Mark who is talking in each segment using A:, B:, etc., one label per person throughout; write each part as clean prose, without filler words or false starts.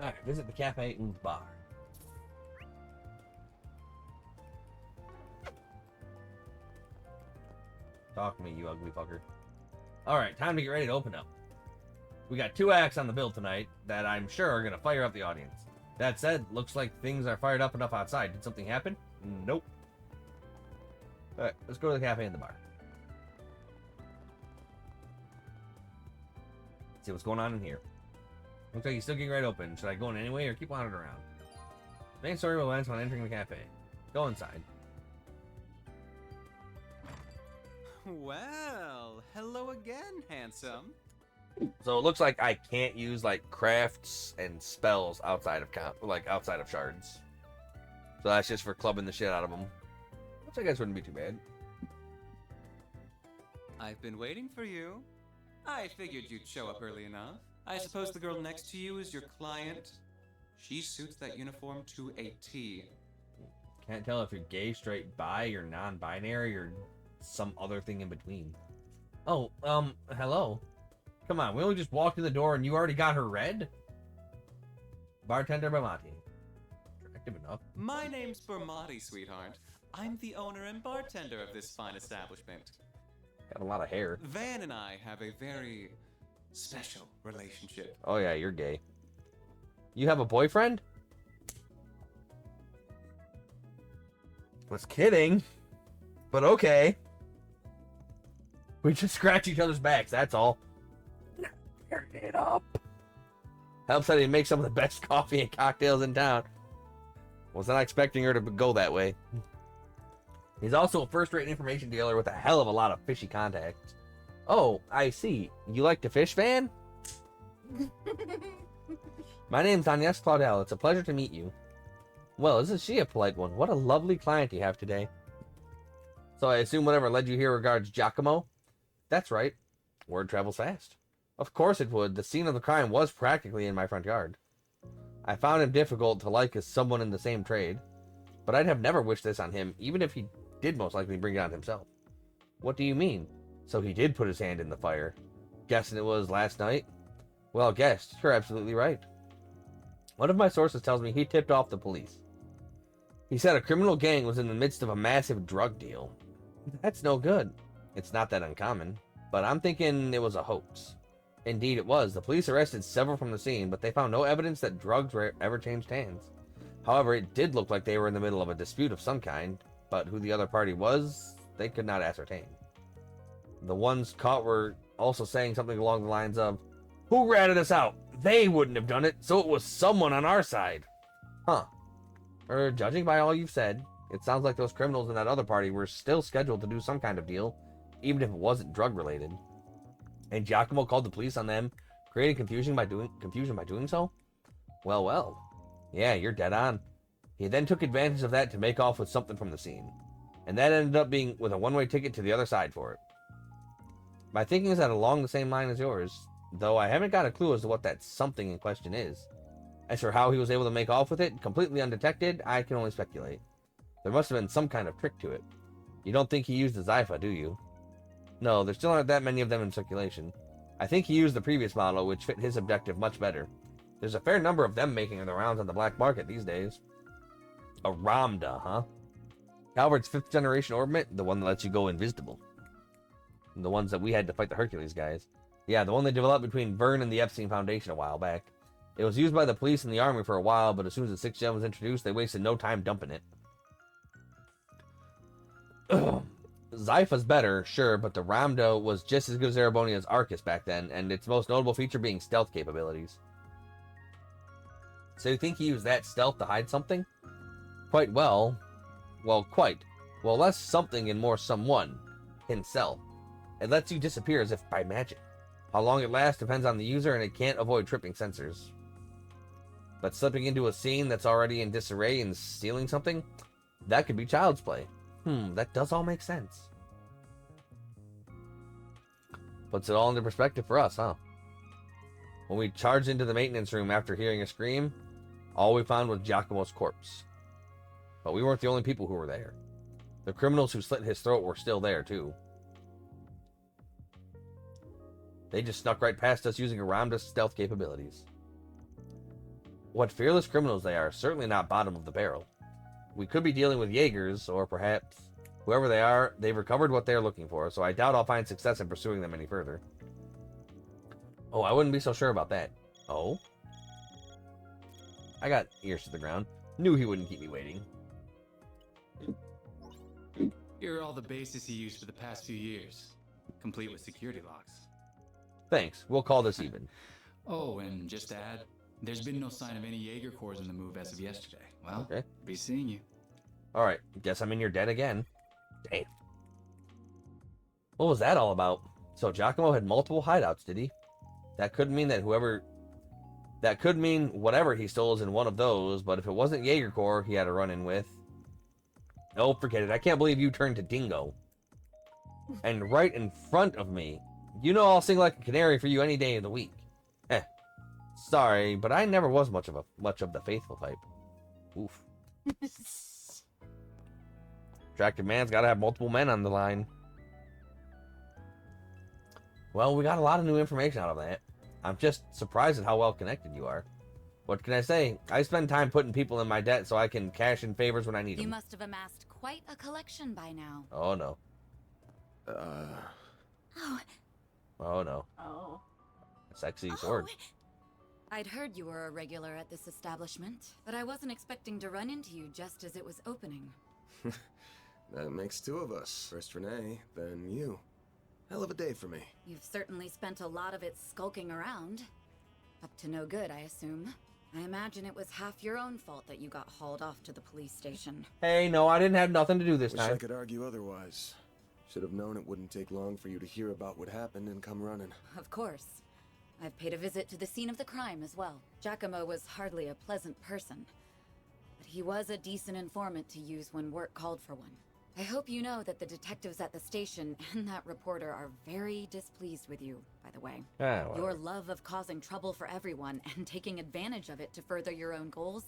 A: Alright, visit the cafe and bar. Talk to me, you ugly fucker. Alright, time to get ready to open up. We got 2 acts on the bill tonight that I'm sure are going to fire up the audience. That said, looks like things are fired up enough outside. Did something happen? Nope. Alright, let's go to the cafe and the bar. See what's going on in here. Looks like he's still getting right open. Should I go in anyway or keep wandering around? Main story will end when entering the cafe. Go inside.
B: Well, hello again, handsome.
A: So it looks like I can't use like crafts and spells outside of outside of shards. So that's just for clubbing the shit out of them. Which I guess wouldn't be too bad.
B: I've been waiting for you. I figured you'd show up early enough. I suppose the girl next to you is your client. She suits that uniform to a T.
A: Can't tell if you're gay, straight, bi, or non-binary, or some other thing in between. Oh, hello. Come on, we only just walked in the door and you already got her red? Bartender Bamati. Attractive enough.
B: My name's Bermati, sweetheart. I'm the owner and bartender of this fine establishment.
A: Got a lot of hair.
B: Van and I have a very special relationship.
A: Oh yeah, you're gay. You have a boyfriend? Was kidding. But okay. We just scratch each other's backs, that's all. Turn it up. Helps that he makes some of the best coffee and cocktails in town. Was not expecting her to go that way. He's also a first-rate information dealer with a hell of a lot of fishy contacts. Oh, I see. You like to fish, Van? My name's Agnes Claudel. It's a pleasure to meet you. Well, isn't she a polite one? What a lovely client you have today. So I assume whatever led you here regards Giacomo? That's right. Word travels fast. Of course it would. The scene of the crime was practically in my front yard. I found him difficult to like as someone in the same trade, but I'd have never wished this on him, even if he did most likely bring it on himself. What do you mean? So he did put his hand in the fire. Guessing it was last night? Well guessed. You're absolutely right. One of my sources tells me he tipped off the police. He said a criminal gang was in the midst of a massive drug deal. That's no good. It's not that uncommon, but I'm thinking it was a hoax. Indeed it was. The police arrested several from the scene, but they found no evidence that drugs were ever changed hands. However, it did look like they were in the middle of a dispute of some kind, but who the other party was, they could not ascertain. The ones caught were also saying something along the lines of, "Who ratted us out? They wouldn't have done it, so it was someone on our side." Huh. Judging by all you've said, it sounds like those criminals in that other party were still scheduled to do some kind of deal, even if it wasn't drug-related. And Giacomo called the police on them, creating confusion by doing so? Well, well. Yeah, you're dead on. He then took advantage of that to make off with something from the scene. And that ended up being with a one-way ticket to the other side for it. My thinking is that along the same line as yours, though I haven't got a clue as to what that something in question is. As for how he was able to make off with it, completely undetected, I can only speculate. There must have been some kind of trick to it. You don't think he used the Zypha, do you? No, there still aren't that many of them in circulation. I think he used the previous model, which fit his objective much better. There's a fair number of them making their rounds on the black market these days. A Ramda, huh? Calvert's 5th generation orbit, the one that lets you go invisible. And the ones that we had to fight the Hercules guys. Yeah, the one they developed between Vern and the Epstein Foundation a while back. It was used by the police and the army for a while, but as soon as the 6th gen was introduced, they wasted no time dumping it. Zypha's better, sure, but the Ramdo was just as good as Erebonia's Arcus back then, and its most notable feature being stealth capabilities. So you think he used that stealth to hide something? Quite well. Well, quite. Well, less something and more someone. Himself. It lets you disappear as if by magic. How long it lasts depends on the user, and it can't avoid tripping sensors. But slipping into a scene that's already in disarray and stealing something? That could be child's play. That does all make sense. Puts it all into perspective for us, huh? When we charged into the maintenance room after hearing a scream, all we found was Giacomo's corpse. But we weren't the only people who were there. The criminals who slit his throat were still there, too. They just snuck right past us using around us stealth capabilities. What fearless criminals they are, certainly not bottom of the barrel. We could be dealing with Jaegers, or perhaps, whoever they are, they've recovered what they're looking for, so I doubt I'll find success in pursuing them any further. Oh, I wouldn't be so sure about that. Oh? I got ears to the ground. Knew he wouldn't keep me waiting.
C: Here are all the bases he used for the past few years, complete with security locks.
A: Thanks. We'll call this even.
C: Oh, and just to add, there's been no sign of any Jaeger Corps in the move as of yesterday. Well,
A: Okay.
C: be seeing you.
A: Alright, guess I'm in your den again. Damn. What was that all about? So Giacomo had multiple hideouts, did he? That could mean that That could mean whatever he stole is in one of those, but if it wasn't Jaeger Corps he had a run-in with... Oh, forget it. I can't believe you turned to Dingo. And right in front of me. You know I'll sing like a canary for you any day of the week. Sorry, but I never was much of the faithful type. Oof. Attractive man's gotta have multiple men on the line. Well, we got a lot of new information out of that. I'm just surprised at how well connected you are. What can I say? I spend time putting people in my debt so I can cash in favors when I need them.
D: You must have amassed quite a collection by now.
A: Oh no.
D: Oh.
A: Oh no.
E: Oh.
A: A sexy sword.
D: I'd heard you were a regular at this establishment, but I wasn't expecting to run into you just as it was opening.
F: That makes two of us. First Renee, then you. Hell of a day for me.
D: You've certainly spent a lot of it skulking around. Up to no good, I assume. I imagine it was half your own fault that you got hauled off to the police station.
A: Hey, no, I didn't have nothing to do this
F: Wish I
A: time.
F: could argue otherwise. Should have known it wouldn't take long for you to hear about what happened and come running.
D: Of course. I've paid a visit to the scene of the crime as well. Giacomo was hardly a pleasant person, but he was a decent informant to use when work called for one. I hope you know that the detectives at the station and that reporter are very displeased with you, by the way.
A: Ah, whatever.
D: Your love of causing trouble for everyone and taking advantage of it to further your own goals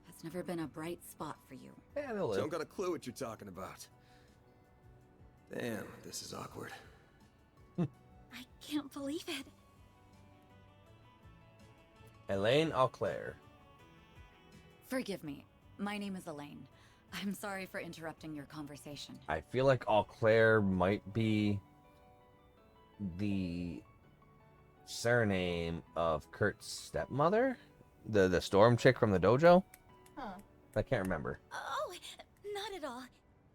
D: has never been a bright spot for you.
A: Yeah, they'll live.
F: Don't got a clue what you're talking about. Damn, this is awkward.
D: I can't believe it.
A: Elaine Auclair.
D: Forgive me. My name is Elaine. I'm sorry for interrupting your conversation.
A: I feel like Auclair might be the surname of Kurt's stepmother? The storm chick from the dojo?
E: Huh.
A: I can't remember.
D: Oh, not at all.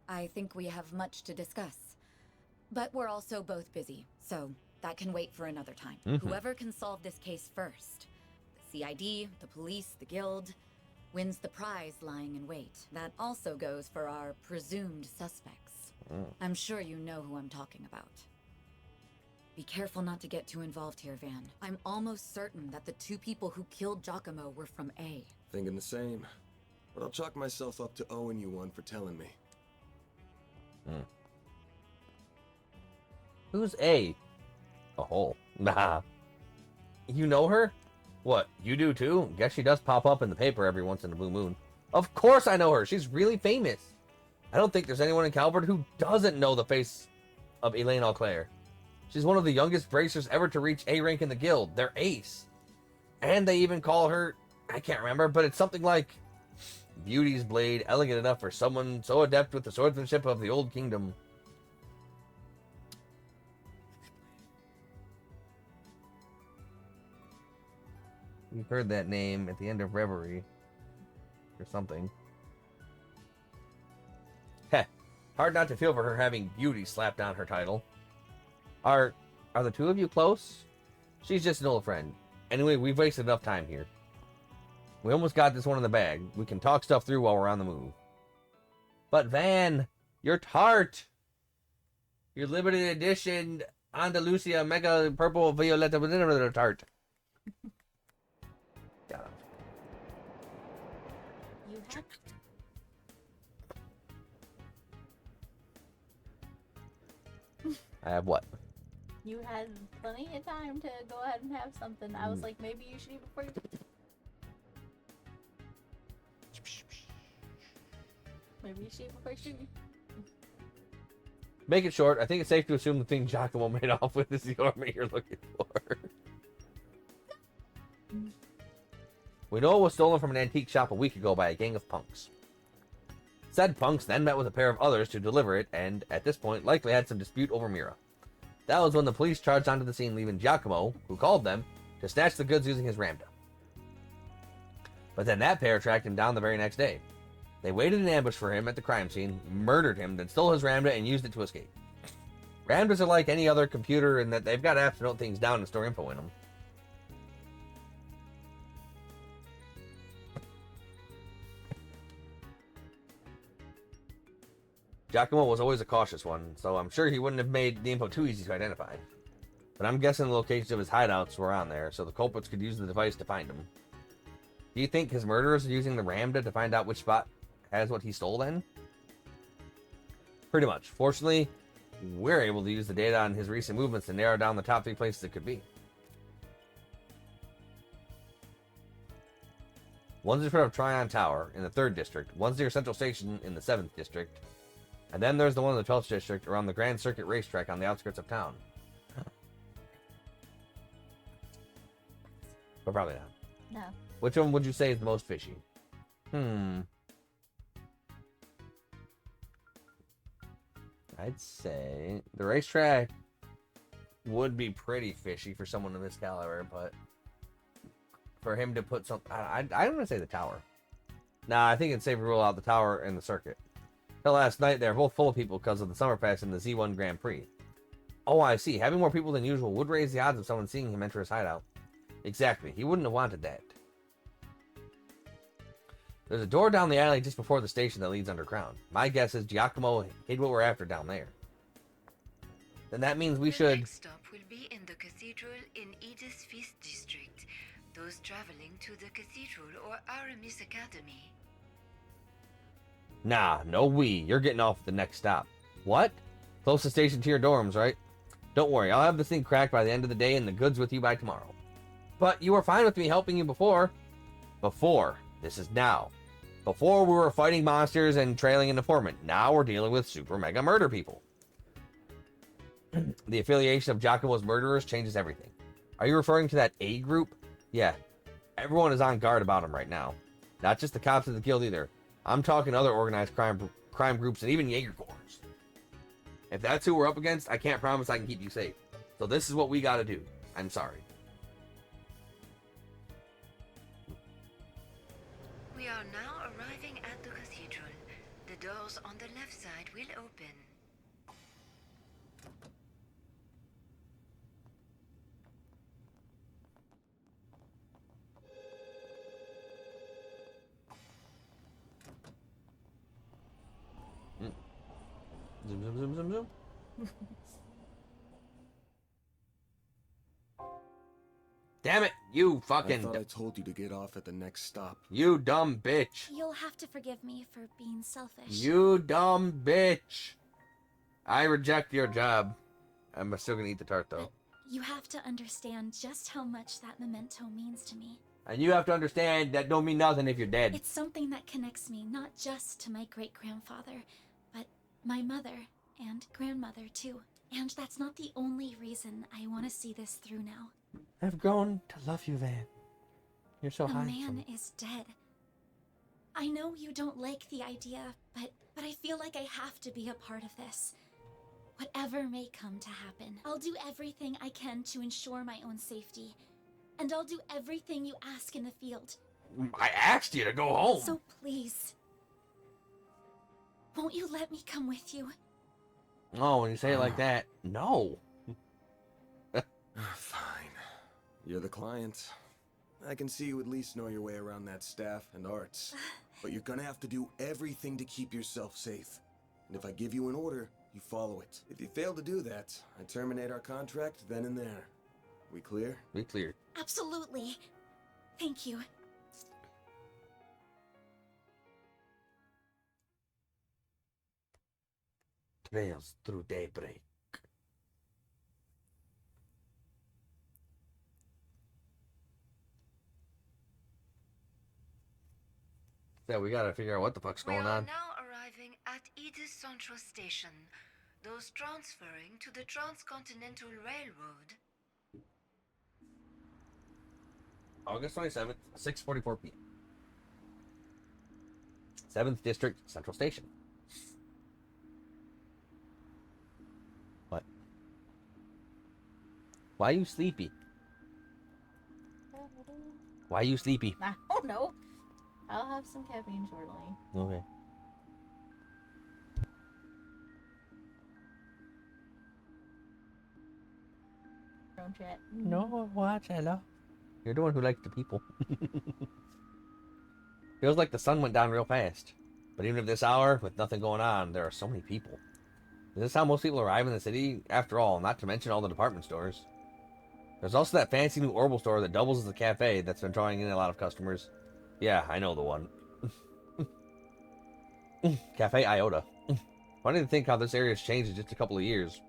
D: I think we have much to discuss. But we're also both busy, so that can wait for another time. Whoever can solve this case first, the CID, the police, the guild, wins the prize lying in wait. That also goes for our presumed suspects. I'm sure you know who I'm talking about. Be careful not to get too involved here, Van. I'm almost certain that the two people who killed Giacomo were from A.
F: Thinking the same. But I'll chalk myself up to owing you one for telling me.
A: Who's A? A hole. Nah. You know her? What, you do too? Guess she does pop up in the paper every once in a blue moon. Of course I know her. She's really famous. I don't think there's anyone in Calvert who doesn't know the face of Elaine Auclair. She's one of the youngest bracers ever to reach A rank in the guild. They're ace. And they even call her, I can't remember, but it's something like Beauty's blade, elegant enough for someone so adept with the swordsmanship of the old kingdom. We've heard that name at the end of Reverie. Or something. Heh. Hard not to feel for her having Beauty slapped on her title. Are the two of you close? She's just an old friend. Anyway, we've wasted enough time here. We almost got this one in the bag. We can talk stuff through while we're on the move. But Van, your tart! Your limited edition Andalusia Mega Purple Violetta tart. Got him.
E: You had
A: I have what?
E: you had plenty of time to go ahead and have something. I was like, maybe you should eat before you. Maybe you should eat before you shoot.
A: Make it short, I think it's safe to assume the thing Giacomo made off with is the army you're looking for. We know it was stolen from an antique shop a week ago by a gang of punks. Said punks then met with a pair of others to deliver it, and, at this point, likely had some dispute over Mira. That was when the police charged onto the scene, leaving Giacomo, who called them, to snatch the goods using his Ramda. But then that pair tracked him down the very next day. They waited in ambush for him at the crime scene, murdered him, then stole his Ramda and used it to escape. Ramdas are like any other computer in that they've got apps to note things down and store info in them. Giacomo was always a cautious one, so I'm sure he wouldn't have made the info too easy to identify. But I'm guessing the locations of his hideouts were on there, so the culprits could use the device to find him. Do you think his murderers are using the Ramda to find out which spot has what he stole then? Pretty much. Fortunately, we're able to use the data on his recent movements to narrow down the top 3 places it could be. One's in front of Tryon Tower in the 3rd District, one's near Central Station in the 7th District, and then there's the one in the 12th District around the Grand Circuit racetrack on the outskirts of town. But probably not.
E: No.
A: Which one would you say is the most fishy? I'd say the racetrack would be pretty fishy for someone of his caliber, but for him to put some... I'm going to say the tower. Nah, I think it's safe to rule out the tower and the circuit. Till last night, they were both full of people because of the Summer Pass and the Z1 Grand Prix. Oh, I see. Having more people than usual would raise the odds of someone seeing him enter his hideout. Exactly. He wouldn't have wanted that. There's a door down the alley just before the station that leads underground. My guess is Giacomo hid what we're after down there. Then that means we should...
G: The next stop will be in the cathedral in Edith's 5th district. Those traveling to the cathedral or Aramis Academy.
A: Nah, no we. You're getting off at the next stop. What? Closest station to your dorms, right? Don't worry, I'll have this thing cracked by the end of the day and the goods with you by tomorrow. But you were fine with me helping you before. Before. This is now. Before we were fighting monsters and trailing an informant. Now we're dealing with super mega murder people. The affiliation of Giacomo's murderers changes everything. Are you referring to that A group? Yeah. Everyone is on guard about him right now. Not just the cops of the guild either. I'm talking other organized crime groups and even Jaeger Corps. If that's who we're up against, I can't promise I can keep you safe. So this is what we gotta do. I'm sorry.
G: We are now arriving at the cathedral. The doors on the left side will open.
A: Zoom, zoom, zoom, zoom, zoom. Damn it, you fucking...
F: I thought I told you to get off at the next stop.
A: You dumb bitch.
E: You'll have to forgive me for being selfish.
A: You dumb bitch. I reject your job. I'm still gonna eat the tart though.
E: You have to understand just how much that memento means to me.
A: And you have to understand that don't mean nothing if you're dead.
E: It's something that connects me not just to my great-grandfather, but my mother and grandmother too. And that's not the only reason I want to see this through now.
A: I've grown to love you, Van. You're so
E: The
A: handsome.
E: man is dead. I know you don't like the idea, but I feel like I have to be a part of this. Whatever may come to happen, I'll do everything I can to ensure my own safety. And I'll do everything you ask in the field.
A: I asked you to go home.
E: So please, won't you let me come with you?
A: Oh, when you say it like that, no.
F: Fine. You're the client. I can see you at least know your way around that staff and arts. But you're gonna have to do everything to keep yourself safe. And if I give you an order, you follow it. If you fail to do that, I terminate our contract then and there. We clear?
A: We cleared.
E: Absolutely. Thank you.
A: Trails through daybreak. Yeah, we gotta figure out what the fuck's going
G: We are
A: on.
G: now arriving at Edith Central Station. Those transferring to the Transcontinental Railroad.
A: August 27th, 6:44 p.m. 7th District, Central Station. What? Why are you sleepy? Why are you sleepy?
H: I don't know. I'll have some caffeine shortly.
A: Okay.
H: Don't chat.
A: No, watch, hello. You're the one who likes the people. Feels like the sun went down real fast. But even at this hour, with nothing going on, there are so many people. Is this how most people arrive in the city? After all, not to mention all the department stores. There's also that fancy new Orbital store that doubles as a cafe that's been drawing in a lot of customers. Yeah, I know the one. Cafe Iota. Funny to think how this area's changed in just a couple of years.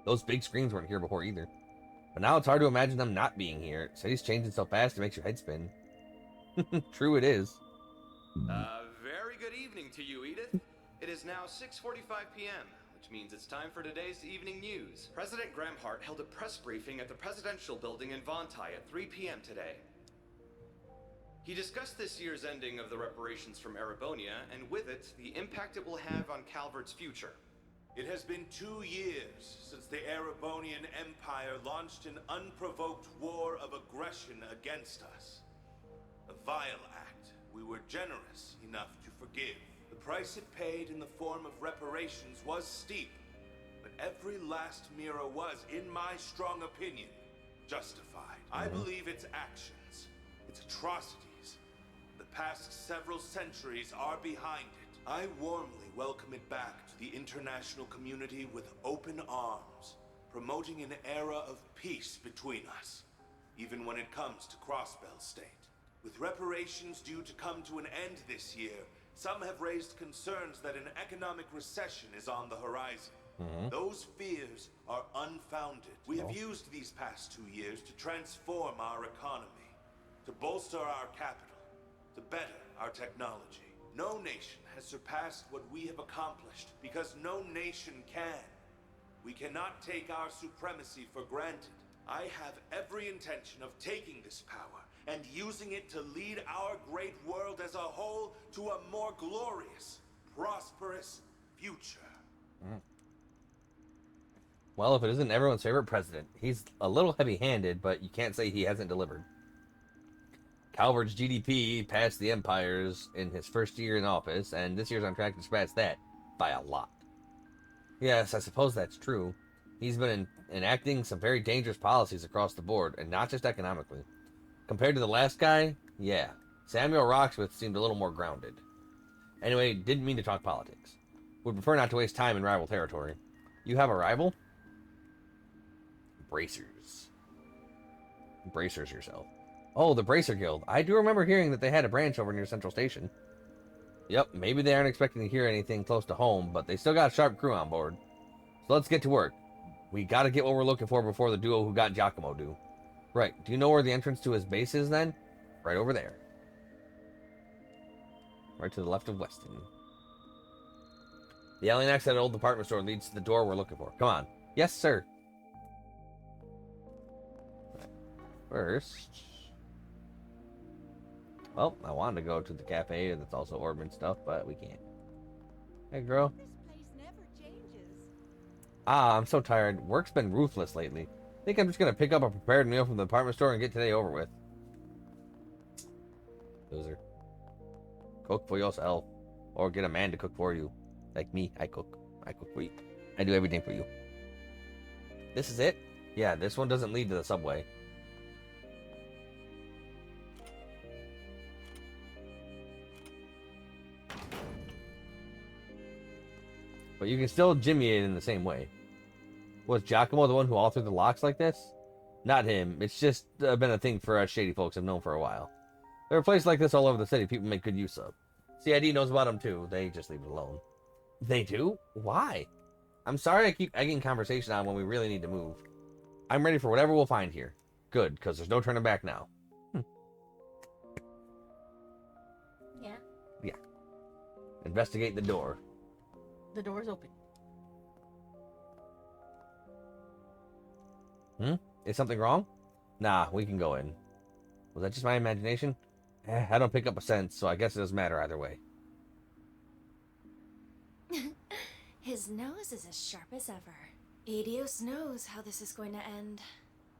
A: Those big screens weren't here before either. But now it's hard to imagine them not being here. City's changing so fast it makes your head spin. True it is.
I: Very good evening to you, Edith. It is now 6:45 p.m., which means it's time for today's evening news. President Gramhart held a press briefing at the Presidential Building in Vontai at 3 p.m. today. He discussed this year's ending of the reparations from Erebonia, and with it, the impact it will have on Calvert's future.
J: It has been 2 years since the Erebonian Empire launched an unprovoked war of aggression against us. A vile act we were generous enough to forgive. The price it paid in the form of reparations was steep, but every last mira was, in my strong opinion, justified. I believe its actions, its atrocities, the past several centuries are behind it. I warmly welcome it back to the international community with open arms, promoting an era of peace between us, even when it comes to Crossbell State. With reparations due to come to an end this year, some have raised concerns that an economic recession is on the horizon. Those fears are unfounded. We have used these past 2 years to transform our economy, to bolster our capital, to better our technology. No nation has surpassed what we have accomplished because no nation can. We cannot take our supremacy for granted. I have every intention of taking this power and using it to lead our great world as a whole to a more glorious, prosperous future.
A: Well, if it isn't everyone's favorite president, he's a little heavy-handed, but you can't say he hasn't delivered. Calvert's GDP passed the Empire's in his first year in office, and this year's on track to surpass that by a lot. Yes, I suppose that's true. He's been enacting some very dangerous policies across the board, and not just economically. Compared to the last guy, yeah, Samuel Rocksmith seemed a little more grounded. Anyway, didn't mean to talk politics. Would prefer not to waste time in rival territory. You have a rival? Bracers. Bracers yourself. Oh, the Bracer Guild. I do remember hearing that they had a branch over near Central Station. Yep, maybe they aren't expecting to hear anything close to home, but they still got a sharp crew on board. So let's get to work. We gotta get what we're looking for before the duo who got Giacomo do. Right, do you know where the entrance to his base is then? Right over there. Right to the left of Weston. The alley next to that old department store leads to the door we're looking for. Come on. Yes, sir. First... Well, I wanted to go to the cafe that's also Orban stuff, but we can't. Hey, girl.
K: This place never changes.
A: Ah, I'm so tired. Work's been ruthless lately. Think I'm just gonna pick up a prepared meal from the department store and get today over with. Loser. Cook for yourself. Or get a man to cook for you. Like me, I cook. I cook for you. I do everything for you. This is it? Yeah, this one doesn't lead to the subway. But you can still jimmy it in the same way. Was Giacomo the one who authored the locks like this? Not him. It's just been a thing for us shady folks have known for a while. There are places like this all over the city people make good use of. CID knows about them too. They just leave it alone. They do? Why? I'm sorry I keep egging conversation on when we really need to move. I'm ready for whatever we'll find here. Good, because there's no turning back now.
H: Yeah.
A: Yeah. Investigate the door.
H: The door's open.
A: Is something wrong? Nah, we can go in. Was that just my imagination? I don't pick up a sense, so I guess it doesn't matter either way.
E: His nose is as sharp as ever. Adios knows how this is going to end.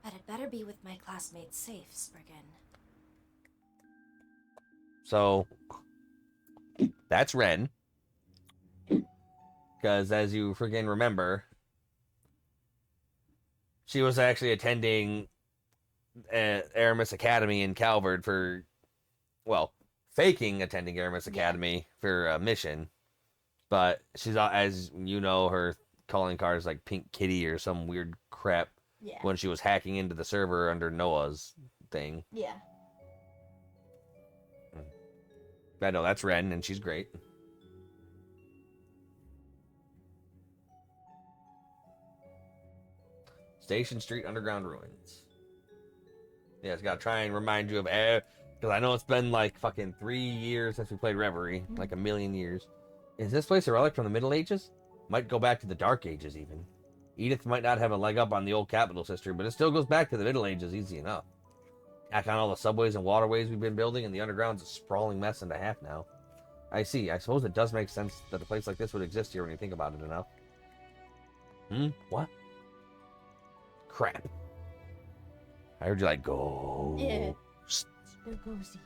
E: But it better be with my classmates safe, Spriggan.
A: So, that's Ren. Because as you friggin' remember, she was actually attending Aramis Academy in Calvard for, well, faking attending Aramis Academy for a mission. But she's, as you know, her calling card is like Pink Kitty or some weird crap.
H: Yeah.
A: When she was hacking into the server under Noah's thing.
H: Yeah.
A: I know, that's Ren, and she's great. Station Street Underground Ruins. Yeah, it's gotta try and remind you of, because I know it's been like fucking 3 years since we played Reverie, like a million years. Is this place a relic from the Middle Ages? Might go back to the Dark Ages even. Edith might not have a leg up on the old capital's history, but it still goes back to the Middle Ages easy enough. Tack on all the subways and waterways we've been building, and the underground's a sprawling mess and a half now. I see. I suppose it does make sense that a place like this would exist here when you think about it enough. What? Crap. I heard you like, go.
H: Yeah. They're ghosties.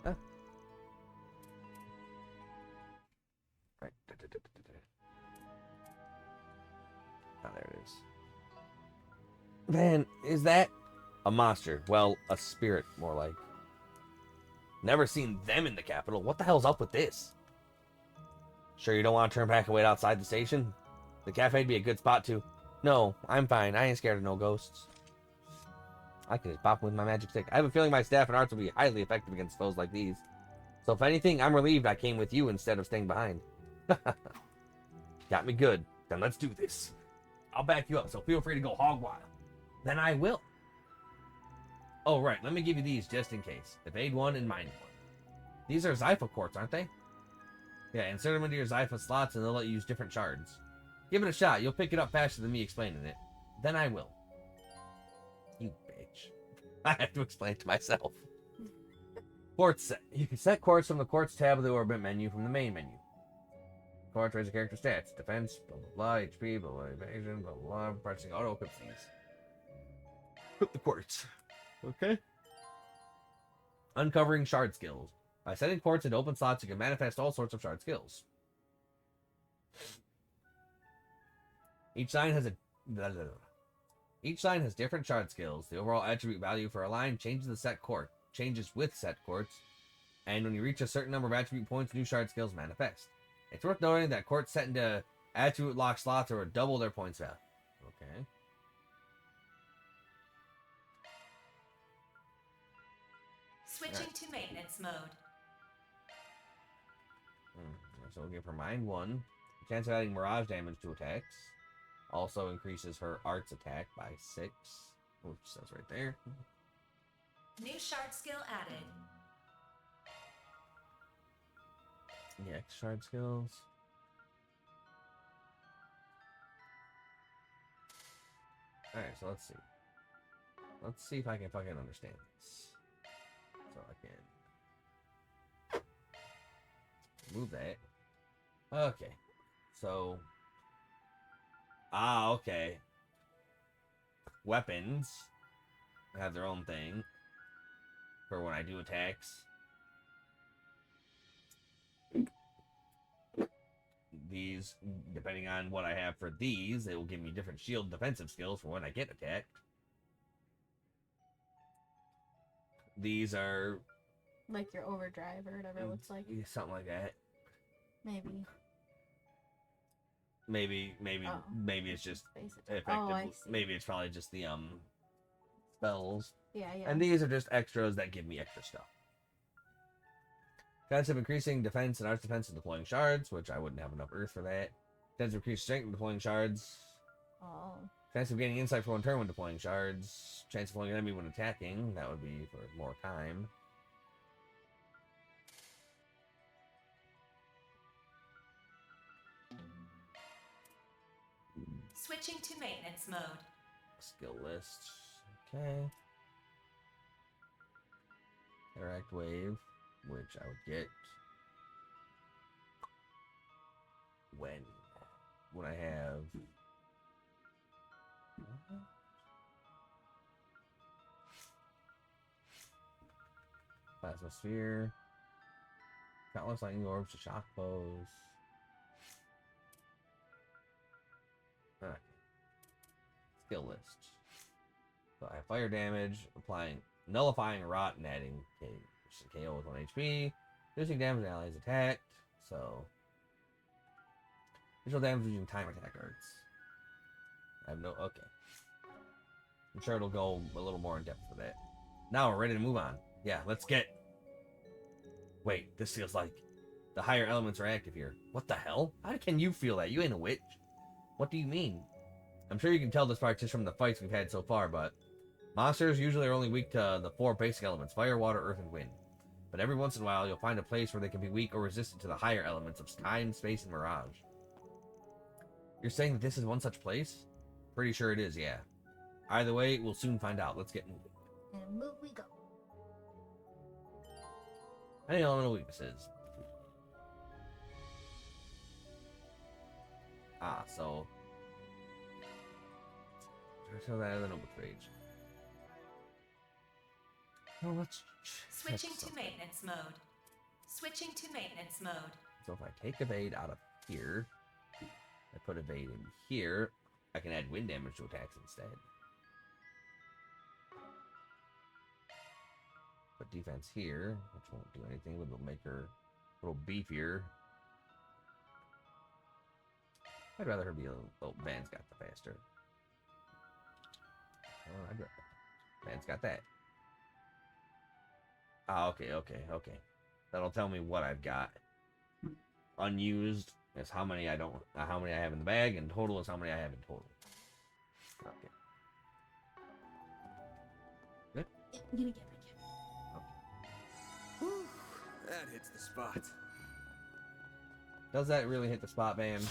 A: Huh? Right. Oh, there it is. Man, is that a monster? Well, a spirit, more like. Never seen them in the capital. What the hell's up with this? Sure you don't want to turn back and wait outside the station? The cafe'd be a good spot to. No, I'm fine. I ain't scared of no ghosts. I can just pop them with my magic stick. I have a feeling my staff and arts will be highly effective against foes like these. So if anything, I'm relieved I came with you instead of staying behind. Got me good. Then let's do this. I'll back you up, so feel free to go hog wild. Then I will. Oh, right. Let me give you these just in case. Evade one and mind one. These are Zypha quartz, aren't they? Yeah, insert them into your Zypha slots and they'll let you use different shards. Give it a shot. You'll pick it up faster than me explaining it. Then I will. You bitch. I have to explain it to myself. Quartz set. You can set quartz from the quartz tab of the orbit menu from the main menu. Quartz raises character stats. Defense, blah, blah, blah. HP, blah, blah, evasion, blah, blah, blah. Pressing auto equips these. Equip the quartz. Okay. Uncovering shard skills. By setting quartz into open slots, you can manifest all sorts of shard skills. Each sign has different shard skills. The overall attribute value for a line changes with set quartz, and when you reach a certain number of attribute points, new shard skills manifest. It's worth noting that quartz set into attribute lock slots are double their points value. Okay.
L: Switching to maintenance mode.
A: So we'll give her mind 1. Chance of adding mirage damage to attacks. Also increases her arts attack by 6. Which says right there.
L: New shard skill added.
A: Yeah, shard skills. Alright, so let's see. Let's see if I can fucking understand this. So I can move that. Okay. So okay. Weapons have their own thing for when I do attacks. These, depending on what I have for these, it will give me different shield defensive skills for when I get attacked. These are
H: like your overdrive or whatever it looks like.
A: Something like that.
H: Maybe.
A: Maybe it's just effective.
H: Oh, I see.
A: Maybe it's probably just the spells.
H: Yeah.
A: And these are just extras that give me extra stuff. Chance of increasing defense and arts defense and deploying shards, which I wouldn't have enough earth for that. Chance of increased strength and deploying shards.
H: Oh.
A: Chance of gaining insight for 1 turn when deploying shards. Chance of pulling an enemy when attacking. That would be for more time.
L: Switching to maintenance mode.
A: Skill list. Okay. Interact wave, which I would get when I have plasma sphere, countless lightning orbs to shock foes. Okay. Skill list. So I have fire damage, applying nullifying rot and adding KO with 1 HP, reducing damage to allies attacked. So additional damage using time attack arts. I have no okay. I'm sure it'll go a little more in depth for that. Now we're ready to move on. Yeah, let's get. Wait, this feels like the higher elements are active here. What the hell? How can you feel that? You ain't a witch. What do you mean? I'm sure you can tell this part just from the fights we've had so far, but monsters usually are only weak to the 4 basic elements: fire, water, earth, and wind. But every once in a while, you'll find a place where they can be weak or resistant to the higher elements of time, space, and mirage. You're saying that this is one such place? Pretty sure it is, yeah. Either way, we'll soon find out. Let's get moving.
H: And move we go.
A: Any elemental weaknesses? So show that in the notebook page. Well, let's
L: Switching to maintenance mode. Switching to maintenance mode.
A: So if I take evade out of here, I put evade in here, I can add wind damage to attacks instead. Put defense here, which won't do anything, but it'll make her a little beefier. I'd rather her be a little. Van's got the faster. Oh, I'd rather. Van's got that. Ah, okay. That'll tell me what I've got. Unused is how many I have in the bag, and total is how many I have in total. Okay. Good.
H: I'm gonna get
F: Whew, that hits the spot.
A: Does that really hit the spot, Van?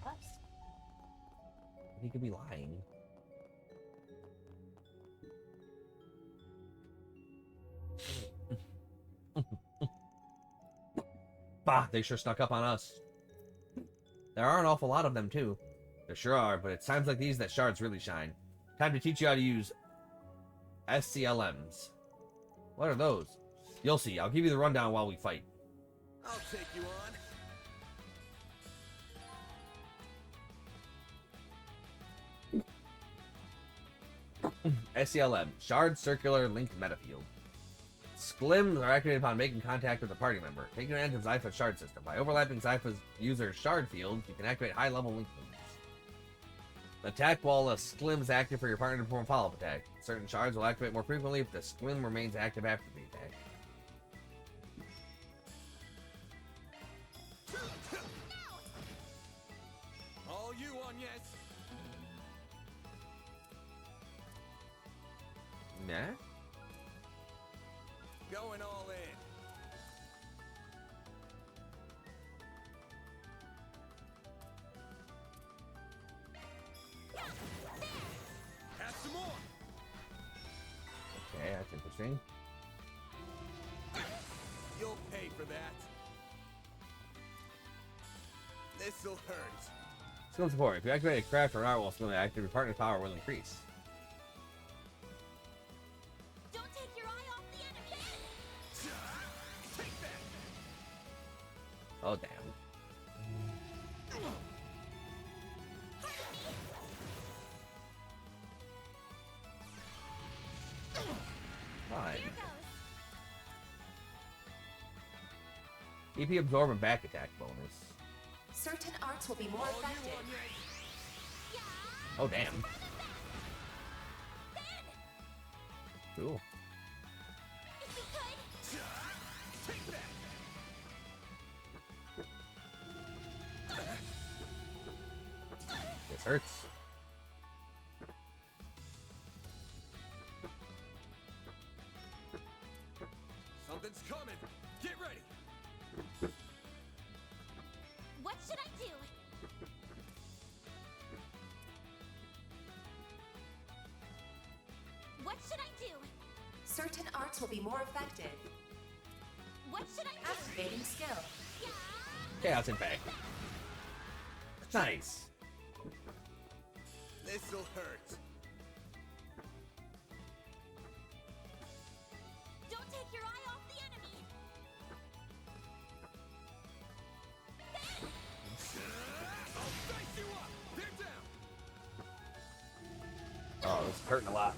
H: What?
A: He could be lying. Bah, they sure snuck up on us. There are an awful lot of them, too. There sure are, but it's times like these that shards really shine. Time to teach you how to use SCLMs. What are those? You'll see. I'll give you the rundown while we fight.
F: I'll take you on.
A: SCLM, Shard Circular Linked Metafield. Sklims are activated upon making contact with a party member. Taking advantage of Zypha's shard system. By overlapping Zypha's user's shard field, you can activate high-level link limits. Attack while a Sklim is active for your partner to perform follow-up attack. Certain shards will activate more frequently if the Sklim remains active after the attack.
F: All you on, yes.
A: Nah?
F: Going all in. Have some more.
A: Okay, that's interesting.
F: You'll pay for that. This'll hurt.
A: Skill support. If you activate a craft or art while still active, your partner's power will increase.
E: Don't take your eye off the enemy!
F: Take that.
A: Oh, damn. Fine.
E: Here goes.
A: EP absorb and back attack bonus.
L: Certain arts will be more effective.
A: Oh, damn. Cool.
E: If we could,
F: Take that.
A: This hurts.
F: Something's coming. Get ready.
E: what should I do? What should I do?
L: Certain arts will be more effective.
E: What should I do?
L: Activating skill.
A: Chaos Impact. Nice.
F: This'll hurt.
E: Don't take your eye off the enemy.
F: I'll dice you up. They're down.
A: Oh, this is hurting a lot.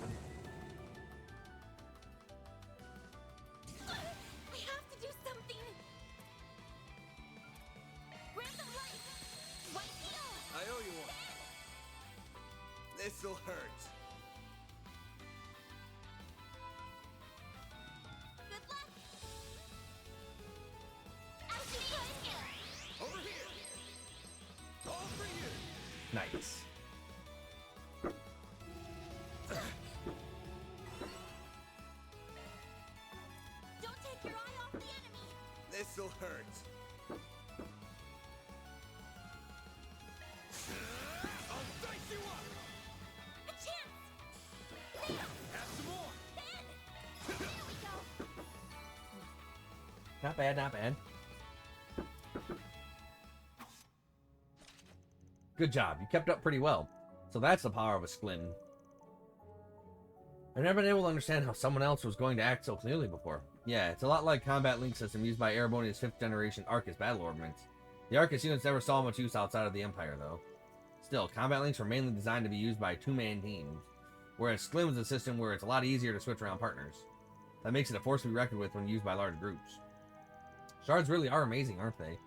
E: I have to do something. Grant of life. White heal.
F: I owe you one. This'll hurt.
E: Good luck. Activate skill.
F: Over here. All for you.
A: Nice.
E: Don't take your eye off the enemy.
F: This'll hurt. I'll dice you up.
E: A chance.
F: Have some more.
E: There we go.
A: Not bad, not bad. Good job. You kept up pretty well. So that's the power of a Sklim. I've never been able to understand how someone else was going to act so clearly before. Yeah, it's a lot like combat link system used by Erebonia's 5th generation Arcus battle ordnance. The Arcus units never saw much use outside of the Empire, though. Still, combat links were mainly designed to be used by two-man teams, whereas Sklim is a system where it's a lot easier to switch around partners. That makes it a force to be reckoned with when used by large groups. Shards really are amazing, aren't they?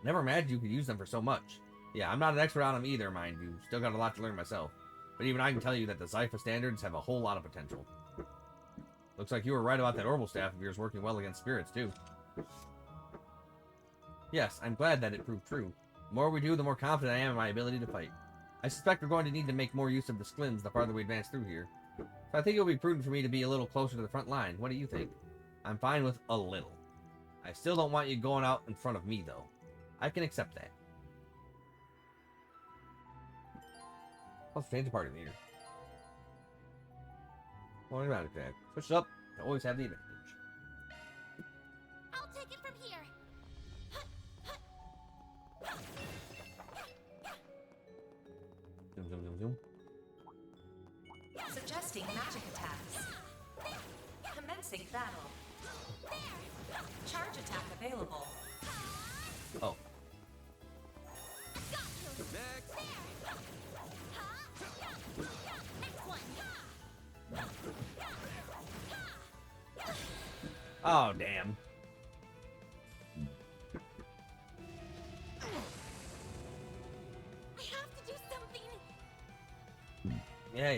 A: Never imagined you could use them for so much. Yeah, I'm not an expert on them either, mind you. Still got a lot to learn myself. But even I can tell you that the Zypha standards have a whole lot of potential. Looks like you were right about that orbital staff of yours working well against spirits, too. Yes, I'm glad that it proved true. The more we do, the more confident I am in my ability to fight. I suspect we're going to need to make more use of the Sklims the farther we advance through here. So I think it will be prudent for me to be a little closer to the front line. What do you think? I'm fine with a little. I still don't want you going out in front of me, though. I can accept that. Let's change the party leader. What about it, Jack? Switch it up. I always have the advantage.
E: I'll take it from here.
A: Zoom, zoom, zoom, zoom.
L: Suggesting magic attacks. Commencing battle. Charge attack available.
A: Oh.
F: Next.
E: Next one.
A: Oh, damn.
E: I have to do something.
A: Yeah.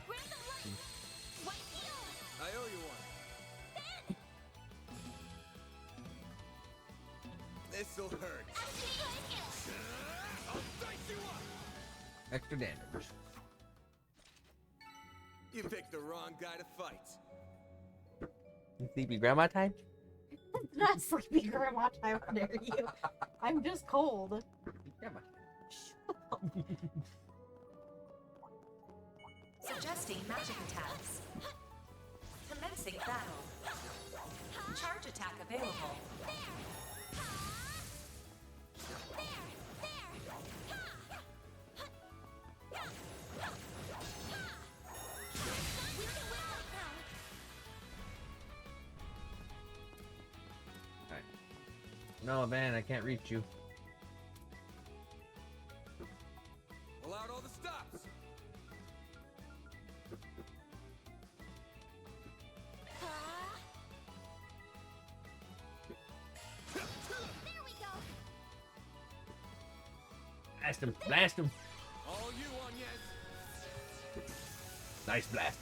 E: Grant of life. White heal.
F: I owe you one. This'll hurt.
E: Activate skill.
F: I'll dice you up.
A: Extra damage.
F: You picked the wrong guy to fight.
A: Sleepy grandma time?
H: Not sleepy grandma time, how dare you? I'm just cold.
A: Grandma.
L: Suggesting magic attacks. Commencing battle. Charge attack available.
A: No, man, I can't reach you.
F: Pull out all the stops.
E: There we go.
A: Blast him. Blast him.
F: All you on, yes.
A: Nice blast.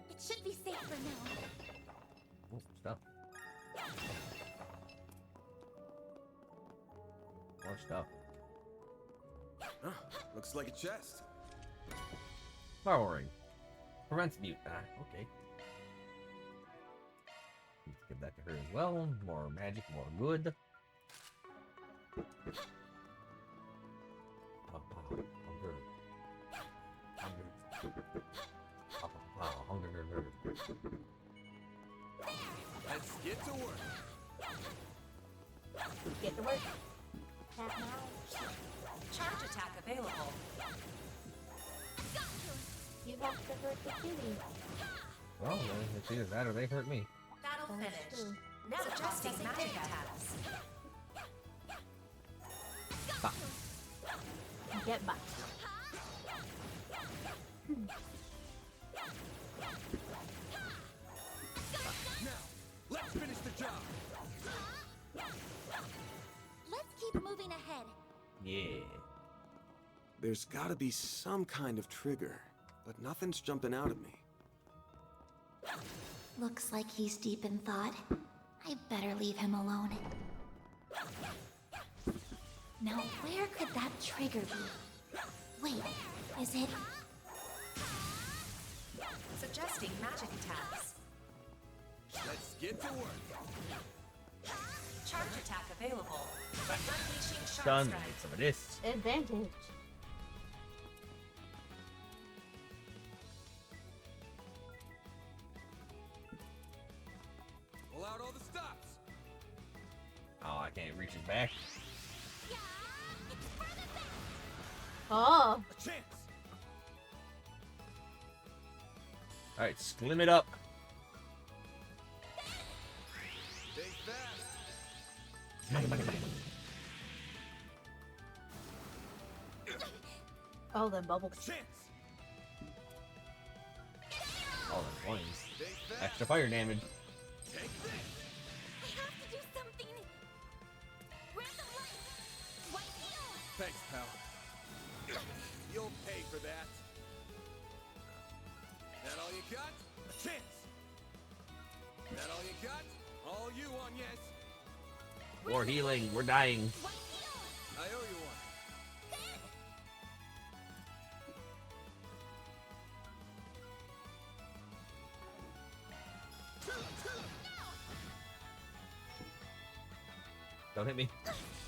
E: It should be safe for now.
A: Oh, stuff. More stuff.
F: Huh, looks like a chest.
A: Power ring. Prevents mute. Ah, okay. Let's give that to her as well. More magic, more good. Oh, hunger.
F: Let's get to work.
H: Get to work. Cat now.
L: Charge attack available.
H: You have to hurt the kitty.
A: Well, then it's either that or they hurt me.
L: Battle
H: That's
L: finished.
H: true.
L: Now adjusting magic attacks.
H: Get back.
F: Now, let's finish the job.
E: Let's keep moving ahead.
A: Yeah.
F: There's gotta be some kind of trigger, but nothing's jumping out at me.
E: Looks like he's deep in thought. I better leave him alone. Now, where could that trigger be? Wait, is it...
L: Suggesting magic attacks.
F: Let's get to work.
L: Charge attack available. Unleashing sharp
A: Done.
L: strike.
A: Some of this.
H: Advantage.
F: Pull out all the stops.
A: Oh, I can't reach his back.
H: Oh.
F: A chance.
A: All right, slim it up.
F: Stay fast.
H: Oh, the bubbles.
F: Chance.
A: All the points.
F: Stay fast.
A: Extra fire damage.
F: Take this.
E: I have to do something! Random light! White heel!
F: Thanks, pal. You'll pay for that. That all you got? A chance. That all you got? All you on, yes.
A: More healing. We're dying.
E: White heel!
F: I owe you one.
A: Don't hit me.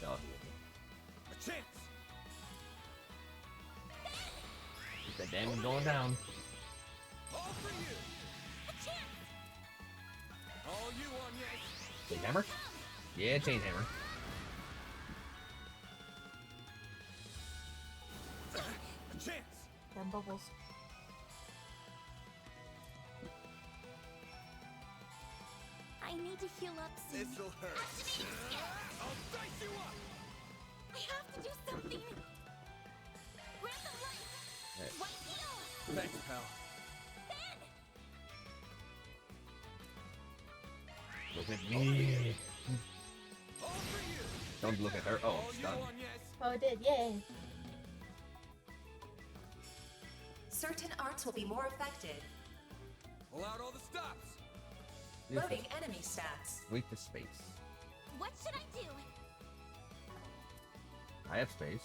A: No.
F: A chance.
A: Keep that damage going down.
F: All for you.
E: A chance!
F: All you on, yes.
A: Chain hammer? Yeah, chain hammer.
F: A chance.
H: Them bubbles.
E: I need to heal up soon.
F: This'll hurt. I'll dice you up.
E: I have to do something! Random light!
A: Hey.
E: White heel!
F: Thanks, pal.
A: Look at me.
F: All for you.
A: Don't look at her. Oh,
F: All you
A: stunned.
F: on, yes.
H: Oh, it did. Yay.
L: Certain arts will be more effective.
F: Pull out all the stops.
L: Loading enemy stats.
A: Weak to space.
E: What should I do?
A: I have space.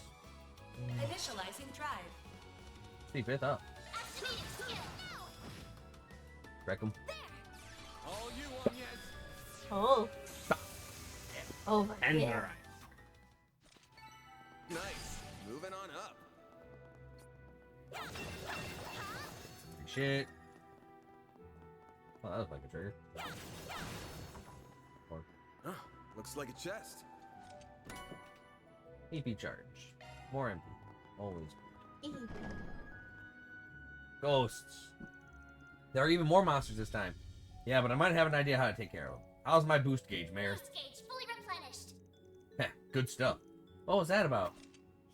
L: Initializing drive.
A: See fifth up.
E: Activating skill! Now!
A: Wreck him.
F: All you on, yes.
H: Oh. Over
A: And
H: here.
A: alright.
F: Nice. Moving on up.
A: Shit. Well, that was like a trigger. Or
F: Huh. Looks like a chest.
A: EP charge. More MP. Always.
H: Eee.
A: Ghosts. There are even more monsters this time. Yeah, but I might have an idea how to take care of them. How's my boost gauge, Mayor?
E: Boost gauge fully replenished.
A: Heh, good stuff. What was that about?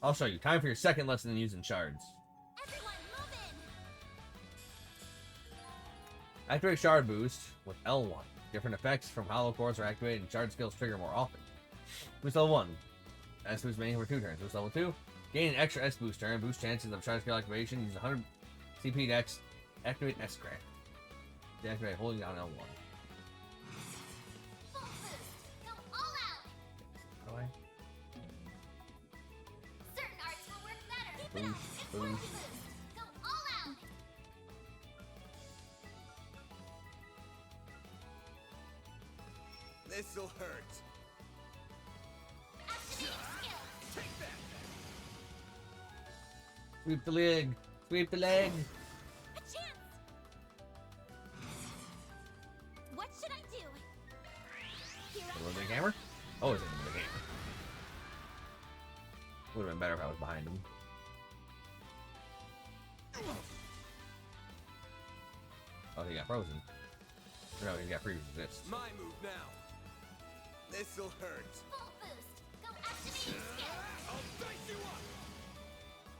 A: I'll show you. Time for your second lesson in using shards.
E: Everyone, move in!
A: Activate shard boost with L1. Different effects from hollow cores are activated and shard skills trigger more often. Boost level 1. S boost mainly for 2 turns. Boost level 2. Gain an extra S boost turn. Boost chances of shard skill activation. Use 100 CP dex. Activate S craft. Deactivate holding down L1.
E: Full boost! Go all out!
A: How do I?
E: Certain arts will work better! Keep it up!
A: Boost,
E: It's fully
A: boost.
E: boost! Go all out!
F: This'll hurt.
E: Activating skill!
F: Take that.
A: Sweep the leg. Sweep the leg. hammer? Oh, it's in the hammer. Would have been better if I was behind him. Oh, he got frozen. No, he got freeze resist.
F: My move now. This'll hurt.
E: Full boost. Go activate skill.
F: I'll dice you up.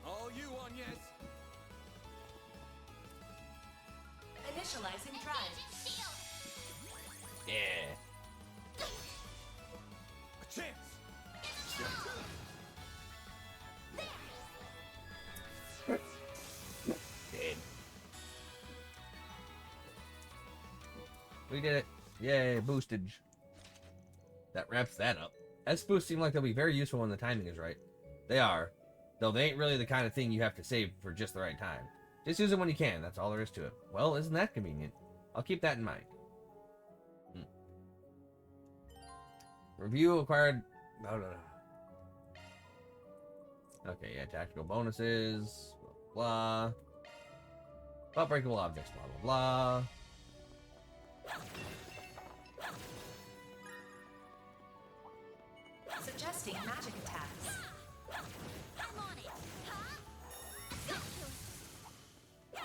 F: All you on, yes.
L: Initializing drive.
E: Shield.
A: Yeah.
F: A chance.
A: Dead. We did it. Yay, boostage. That wraps that up. S-boosts seem like they'll be very useful when the timing is right. They are. Though they ain't really the kind of thing you have to save for just the right time. Just use them when you can, that's all there is to it. Well, isn't that convenient? I'll keep that in mind. Review acquired... Okay, yeah, tactical bonuses, blah, blah. Breakable objects, blah, blah, blah.
L: Suggesting magic attacks.
E: I'm on it. Huh? Got you. There. Ha.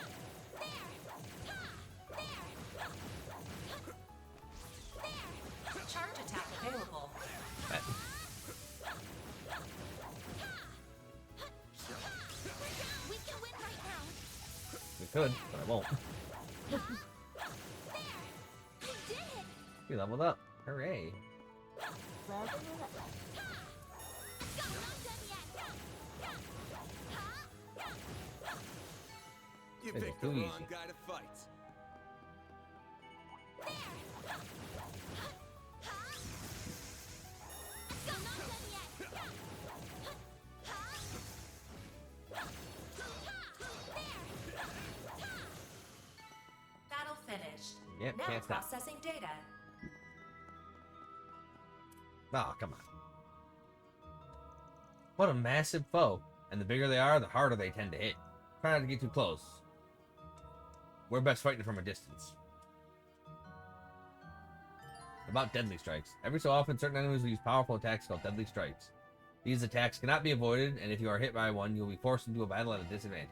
E: There.
L: Charge attack available.
E: We can win right now.
A: We could, but I won't.
E: There. We did it.
A: You leveled up. Hooray.
E: Go, not done yet.
F: You
A: It's
F: picked
A: too
F: the
A: easy.
F: wrong guy to fight.
E: Go, not done yet.
L: Battle finished.
A: Yep,
L: Now
A: can't stop.
L: processing data.
A: Oh, come on. What a massive foe. And the bigger they are, the harder they tend to hit. Try not to get too close. We're best fighting from a distance. About deadly strikes. Every so often, certain enemies will use powerful attacks called deadly strikes. These attacks cannot be avoided, and if you are hit by one, you will be forced into a battle at a disadvantage.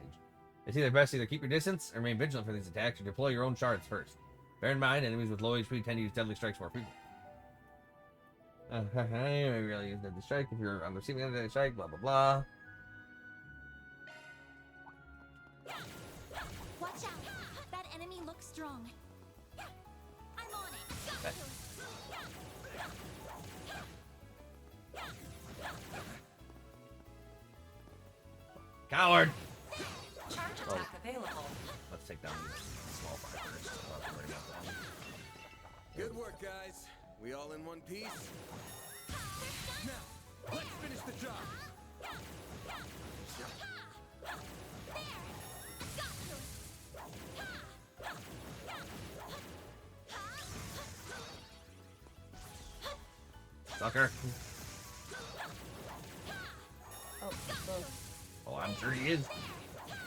A: It's either best to either keep your distance or remain vigilant for these attacks, or deploy your own shards first. Bear in mind, enemies with low HP tend to use deadly strikes more frequently. I really use deadly strike if you're on the receiving end of deadly strike, blah blah blah.
E: Watch out. That enemy looks strong. I'm on it. Got you.
A: Coward!
L: Charge attack available.
A: Let's take down these small fighters. I'll have to worry about them.
F: Good work, guys. We all in one piece? Now, let's finish the job.
A: Sucker.
H: Oh,
A: Oh, I'm sure he is.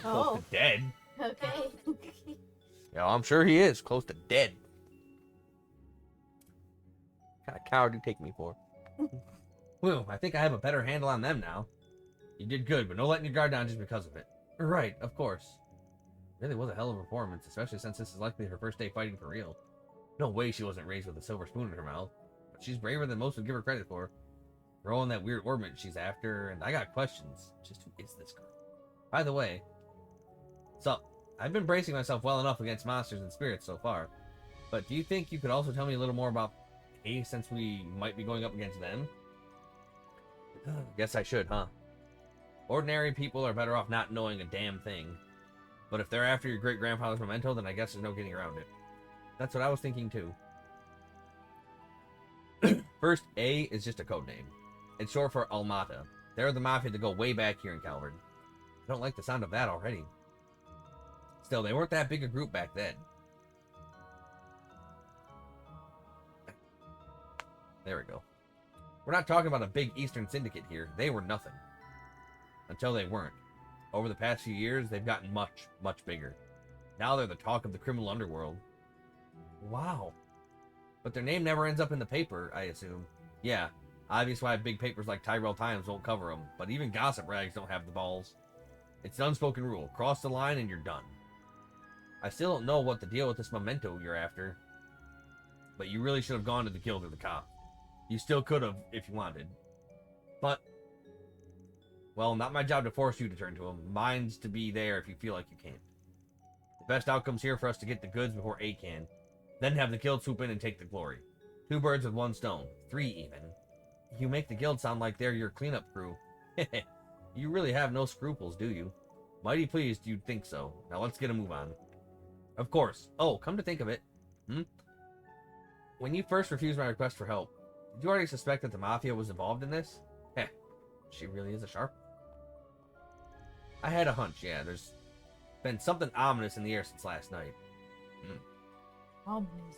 A: Close
H: oh.
A: to dead.
H: Okay.
A: Yeah, I'm sure he is. Close to dead. What kind of coward do you take me for? Well, I think I have a better handle on them now. You did good, but no letting your guard down just because of it. Right, of course. Really was a hell of a performance, especially since this is likely her first day fighting for real. No way she wasn't raised with a silver spoon in her mouth. But she's braver than most would give her credit for. Throwing that weird orbit she's after, and I got questions. Just who is this girl? By the way, so I've been bracing myself well enough against monsters and spirits so far, but do you think you could also tell me a little more about A, since we might be going up against them? Guess I should, huh? Ordinary people are better off not knowing a damn thing, but if they're after your great-grandfather's memento, then I guess there's no getting around it. That's what I was thinking too. First, A is just a code name. It's short for Almata. They're the mafia that go way back here in Calvard. I don't like the sound of that already. Still, they weren't that big a group back then. There we go. We're not talking about a big Eastern Syndicate here. They were nothing. Until they weren't. Over the past few years, they've gotten much, much bigger. Now they're the talk of the criminal underworld. Wow. But their name never ends up in the paper, I assume. Yeah, obvious why big papers like Tyrell Times won't cover them, but even gossip rags don't have the balls. It's an unspoken rule. Cross the line and you're done. I still don't know what the deal with this memento you're after, but you really should have gone to the guild or the cop. You still could have if you wanted. But, well, not my job to force you to turn to him. Mine's to be there if you feel like you can't. The best outcome's here for us to get the goods before A can. Then have the guild swoop in and take the glory. 2 birds with 1 stone. 3 even. You make the guild sound like they're your cleanup crew. You really have no scruples, do you? Mighty pleased you'd think so. Now let's get a move on. Of course. Oh, come to think of it. When you first refused my request for help, did you already suspect that the Mafia was involved in this? Heh. She really is a sharp. I had a hunch, yeah. There's been something ominous in the air since last night.
H: Ominous.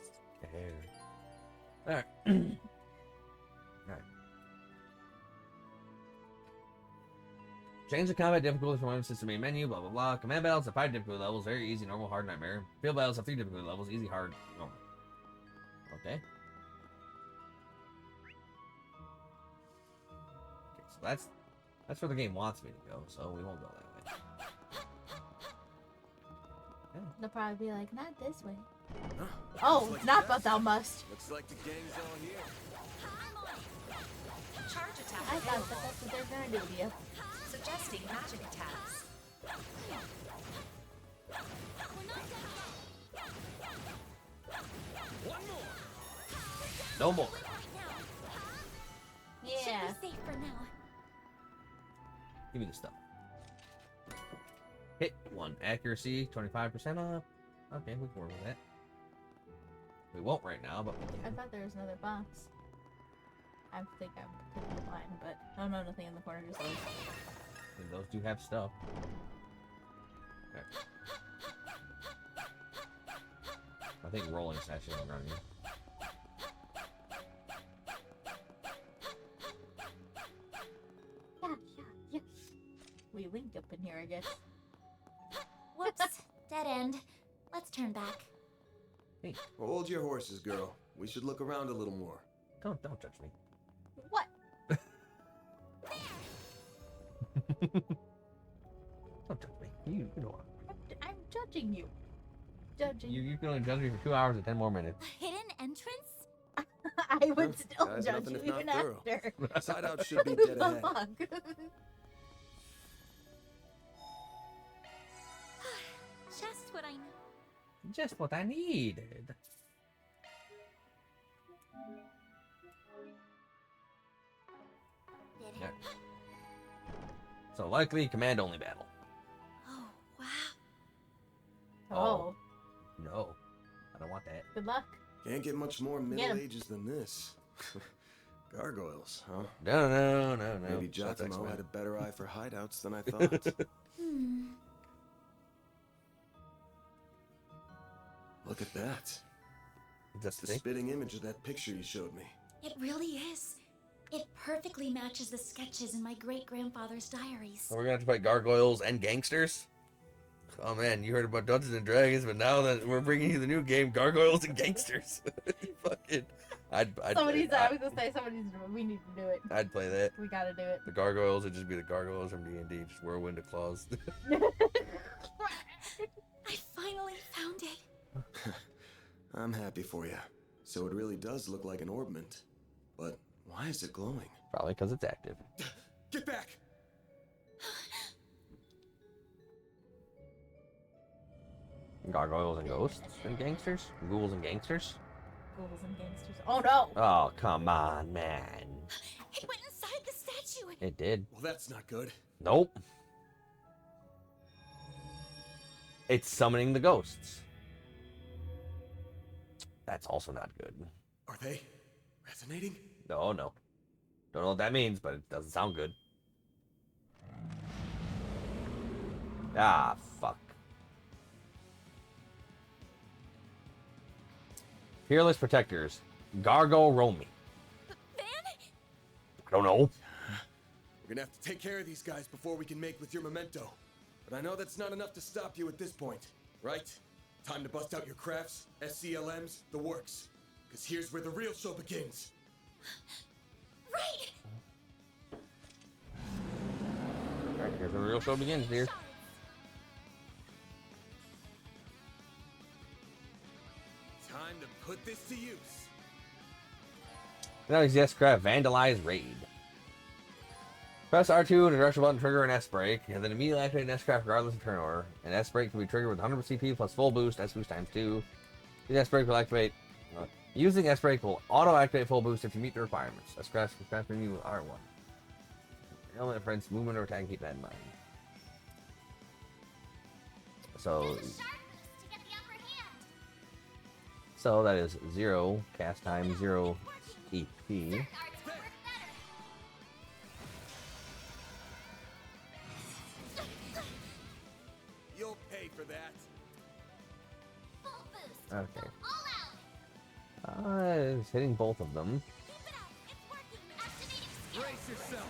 A: Alright. Alright. Change the combat difficulty from one system main menu, blah blah blah. Command battles have 5 difficulty levels, very easy, normal, hard, nightmare. Field battles have 3 difficulty levels, easy, hard, normal. Okay. Okay, so that's where the game wants me to go, so we won't go that way. Yeah.
H: They'll probably be like, not this way.
F: Huh?
H: Oh,
F: Looks like
H: not
F: it
H: but
F: does.
H: thou must.
F: Looks like the gang's all here.
L: Charge attack
H: I thought
L: available.
H: that's what they're gonna do to you.
L: Suggesting magic attacks.
A: No more.
H: Yeah.
E: Should be safe for now.
A: Give me the stuff. Hit 1. Accuracy, 25% off. Okay, we can work with that. We won't right now, but we
H: I
A: can.
H: thought there was another box. I think I'm completely blind, but oh no, nothing in the corner, just those.
A: And those do have stuff. Okay. I think rolling session is running.
H: Yeah. We link up in here, I guess.
E: Whoops. Dead end. Let's turn back.
A: Hey,
F: Hold your horses, girl. We should look around a little more.
A: don't judge me.
H: What?
A: Don't judge me. You know what?
H: I'm judging you. Judging.
A: You can only judge me for 2 hours and 10 more minutes.
E: A hidden entrance?
H: I would
F: Huh,
H: still
F: guy's
H: judge
F: nothing
H: you
F: if not
H: even
F: thorough.
H: after.
F: Side out should be
H: Who
F: dead
H: the
F: ahead.
H: fuck?
E: Just what I need.
A: Just what I needed.
E: Did
A: Yeah.
E: it?
A: So likely command only battle.
E: Oh, wow.
H: Oh,
A: No, I don't want that.
H: good luck.
F: Can't get much more
H: Get
F: Middle
H: 'em.
F: Ages than this. Gargoyles, huh?
A: No.
F: Maybe
A: That's
F: Giacomo
A: X-Men.
F: had a better eye for hideouts than I thought. Look at that.
A: That's
F: The spitting image of that picture you showed me.
E: It really is. It perfectly matches the sketches in my great-grandfather's diaries.
A: So we're gonna have to fight gargoyles and gangsters. Oh man, you heard about Dungeons and Dragons, but now that we're bringing you the new game, gargoyles and gangsters. Fucking, I'd
H: Somebody's, I was gonna say, we need to do it.
A: I'd play that.
H: We gotta do it.
A: The gargoyles would just be the gargoyles from D&D, just whirlwind of claws.
E: I finally found it.
F: I'm happy for you. So it really does look like an orbment. But why is it glowing?
A: Probably because it's active.
F: Get back!
A: Gargoyles and ghosts and gangsters? Ghouls and gangsters?
H: Ghouls and gangsters. Oh no!
A: Oh, come on, man.
E: It went inside the statue.
A: It did.
F: Well, that's not good.
A: Nope. It's summoning the ghosts. That's also not good.
F: Are they resonating?
A: No. Don't know what that means, but it doesn't sound good. Ah, fuck. Fearless Protectors. Gargo Romy.
E: Van?
A: I don't know.
F: We're gonna have to take care of these guys before we can make with your memento. But I know that's not enough to stop you at this point, right? Time to bust out your crafts, SCLMs, the works. Because here's where the real show begins.
E: Right!
A: Alright, here's where the real show begins, dear.
F: Time to put this to use.
A: Now he's the S-Craft Vandalize Raid. Press R2 and the direction button trigger an S-Break, and then immediately activate an S-Craft regardless of turn order. An S-Break can be triggered with 100 CP plus full boost, S-Boost times 2. The S-Break will activate... using S-Break will auto-activate full boost if you meet the requirements. S-Craft menu R1. Element friends, movement or attack, keep that in mind. So that is 0 cast time, 0 EP.
F: You'll pay for that.
A: Okay. It's hitting both of them.
F: Brace yourself.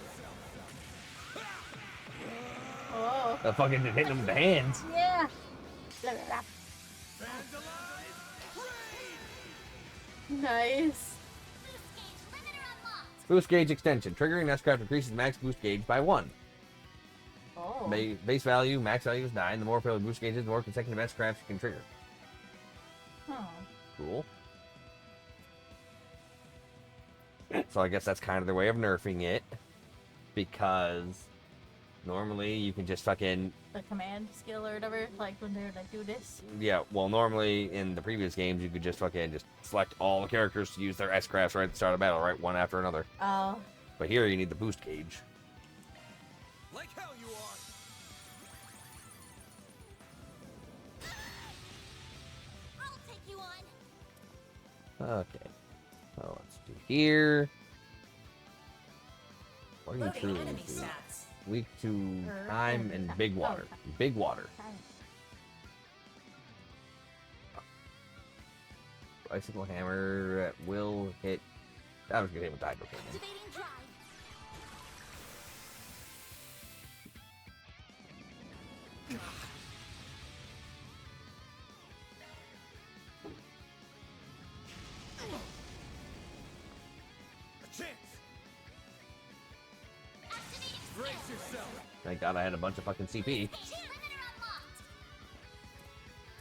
H: Oh.
A: The fucking just hitting them with the hands.
H: Yeah. Blah, blah, blah. Nice.
A: Boost gauge extension. Triggering S-Craft increases max boost gauge by 1.
H: Oh.
A: Base value, max value is 9. The more failed boost gauge is, the more consecutive S-Crafts you can trigger.
H: Oh.
A: Cool. So I guess that's kind of their way of nerfing it. Because normally you can just fucking...
H: The command skill or whatever, like when they're like, do this.
A: Yeah, well, normally in the previous games you could just fucking just select all the characters to use their S-Crafts right at the start of battle, right? One after another.
H: Oh.
A: But here you need the boost gauge.
F: Like hell you are.
E: I'll take you on.
A: Okay. So let's do here. What are you
L: Loading
A: truly
L: enemy
A: do?
L: stats.
A: Weak to time and big water. Big water. Bicycle hammer will hit. I was gonna hit with Daybreak.
E: Activating drive.
F: A chance. Brace yourself.
A: Thank God I had a bunch of fucking CP.
E: Limiter unlocked.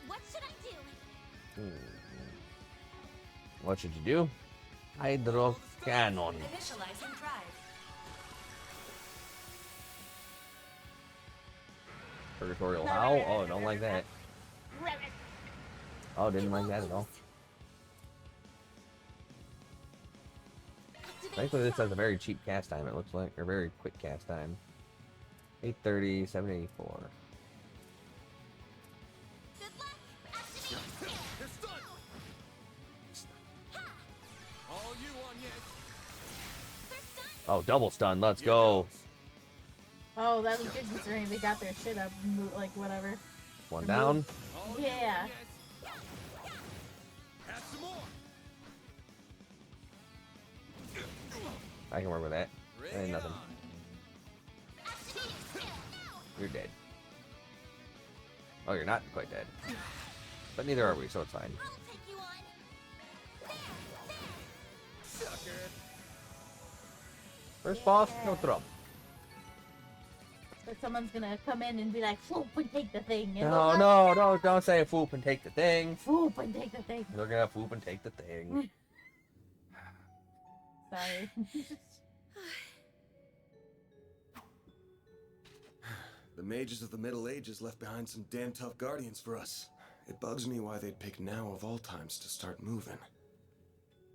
E: What should I do?
A: What should you do? Hydro cannon.
L: Initializing drive.
A: Purgatorial howl? Oh, don't like that. Oh, didn't like that at all. Thankfully, this has a very cheap cast time, it looks like. Or very quick cast time. 830, 784.
E: Good luck. Activating skill.
F: You're stunned. All you on yet?
E: They're stunned.
A: Oh, double stun. Let's go.
H: Oh, that was good considering they got their shit up, like whatever.
A: One down.
F: All you
H: Yeah.
F: on yet? Have some more.
A: I can work with that. That ain't nothing.
E: Activating skill. Now.
A: You're dead. Oh, you're not quite dead. But neither are we, so it's fine.
E: I'll take you on.
F: Sucker.
A: First boss, no trouble.
H: So someone's gonna come in and be like, "Swoop and take the thing." And
A: No,
H: they'll
A: no,
H: like,
A: no, don't say swoop and take the thing.
H: Swoop and take the thing.
A: They're gonna swoop and take the thing.
H: Sorry.
F: The mages of the Middle Ages left behind some damn tough guardians for us. It bugs me why they'd pick now of all times to start moving.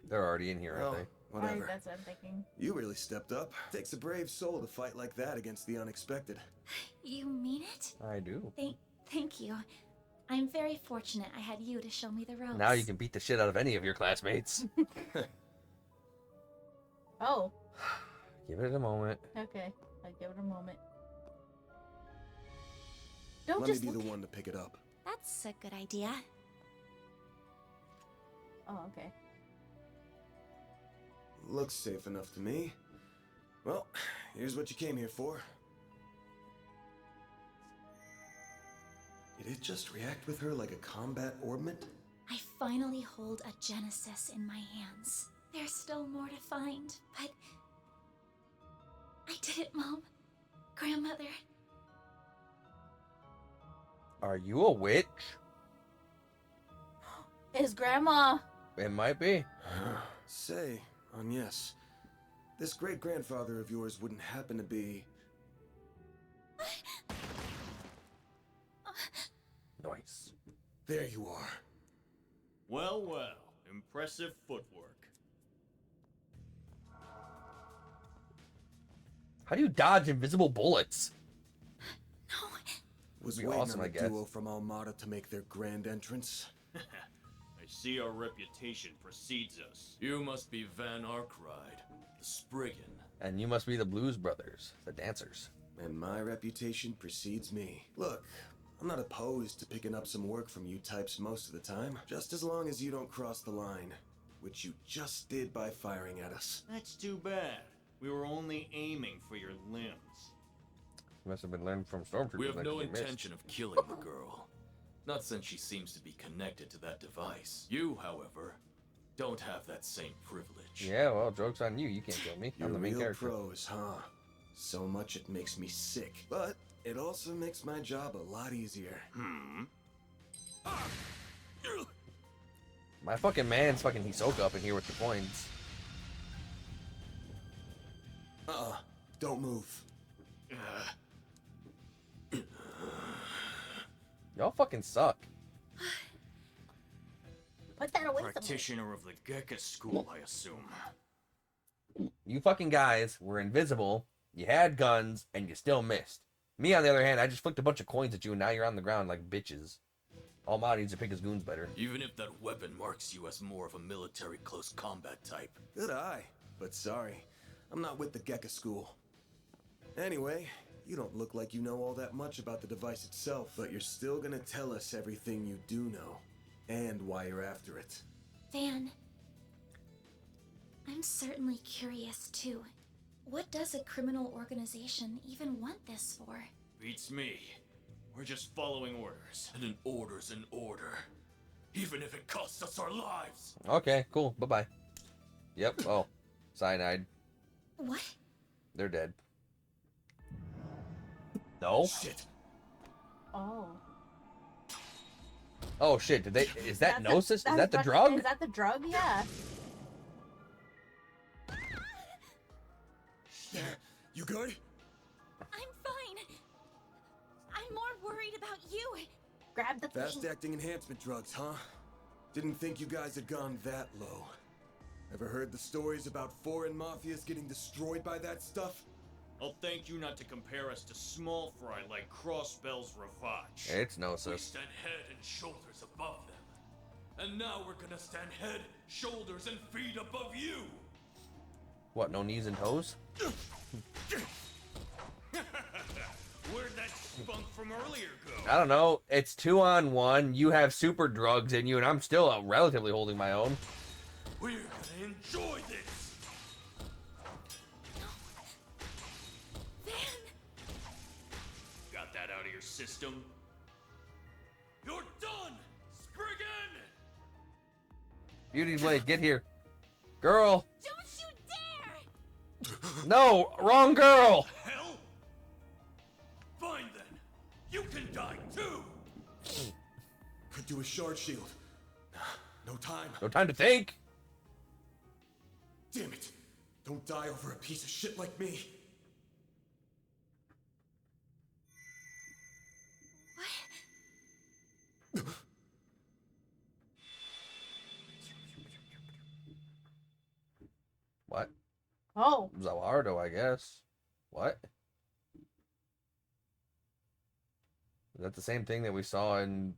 A: They're already in here, aren't
F: Well,
A: they?
F: whatever.
H: Right, that's what I'm thinking.
F: You really stepped up. Takes a brave soul to fight like that against the unexpected.
E: You mean it?
A: I do.
E: Thank you. I'm very fortunate I had you to show me the ropes.
A: Now you can beat the shit out of any of your classmates.
H: Oh,
A: Give it a moment.
H: okay. I'll give it a moment. Don't
F: Let me
H: just
F: be the
H: look
F: one to pick it up.
E: That's a good idea.
H: Oh, okay.
F: Looks safe enough to me. Well, here's what you came here for. Did it just react with her like a combat orbment?
E: I finally hold a Genesis in my hands. There's still more to find, but I did it, Mom. Grandmother.
A: Are you a witch?
H: Is Grandma?
A: It might be.
F: Say, Agnes, this great-grandfather of yours wouldn't happen to be...
A: Nice.
F: There you are.
M: Well, well. Impressive footwork.
A: How do you dodge invisible bullets?
F: Was
A: Be
F: waiting
A: awesome,
F: on
A: I
F: the
A: guess.
F: duo from Almada to make their grand entrance.
M: I see our reputation precedes us.
N: You must be Van Arkride, the Spriggan.
A: And you must be the Blues Brothers, the dancers.
F: And my reputation precedes me. Look, I'm not opposed to picking up some work from you types most of the time, just as long as you don't cross the line, which you just did by firing at us.
M: That's too bad. We were only aiming for your limbs.
A: You must have been learned from stormtroopers.
N: We have
A: like
N: no
A: you missed.
N: intention of killing the girl. Not since she seems to be connected to that device. You, however, don't have that same privilege.
A: Yeah, well, joke's on you. You can't kill me.
F: You're
A: I'm the main
F: real
A: character.
F: pros, huh? So much it makes me sick. But it also makes my job a lot easier.
A: My fucking man's fucking Hisoka up in here with the coins.
F: Don't move.
A: Y'all fucking suck.
H: Put that away somewhere.
M: Practitioner of the Gekka school, I assume.
A: You fucking guys were invisible, you had guns, and you still missed. Me, on the other hand, I just flicked a bunch of coins at you, and now you're on the ground like bitches. Almada needs to pick his goons better.
N: Even if that weapon marks you as more of a military close combat type.
F: Good eye, but sorry. I'm not with the Gekka school. Anyway, you don't look like you know all that much about the device itself, but you're still gonna tell us everything you do know, and why you're after it.
E: Van, I'm certainly curious too. What does a criminal organization even want this for?
M: Beats me. We're just following orders.
N: And an order's an order. Even if it costs us our lives.
A: Okay, cool. Bye-bye. Yep. Oh, cyanide.
E: What?
A: They're dead. No?
F: Shit.
H: Oh.
A: Oh, shit. Did they... Is that
H: That's
A: Gnosis? Is
H: that's
A: that the
H: what-
A: drug?
H: Is that the drug? Yeah.
F: You good?
E: I'm fine. I'm more worried about you.
H: Grab the thing.
F: Fast-acting enhancement drugs, huh? Didn't think you guys had gone that low. Ever heard the stories about foreign mafias getting destroyed by that stuff?
M: I'll thank you not to compare us to small fry like Crossbell's Ravage.
A: It's
N: We
A: Gnosis.
N: stand head and shoulders above them. And now we're gonna stand head, shoulders, and feet above you.
A: What, no knees and toes?
M: Where'd that spunk from earlier go?
A: I don't know. It's 2-on-1. You have super drugs in you, and I'm still relatively holding my own.
N: We're gonna enjoy this.
E: Van!
M: Got that out of your system?
N: You're done, Spriggan!
A: Beauty Blade, get here. Girl.
E: Don't you dare!
A: No, wrong girl.
N: Hell? Fine then. You can die too.
F: Could do a shard shield. No time.
A: No time to think.
F: Damn it. Don't die over a piece of shit like me.
A: What?
H: Oh.
A: Zalardo, I guess. What? Is that the same thing that we saw in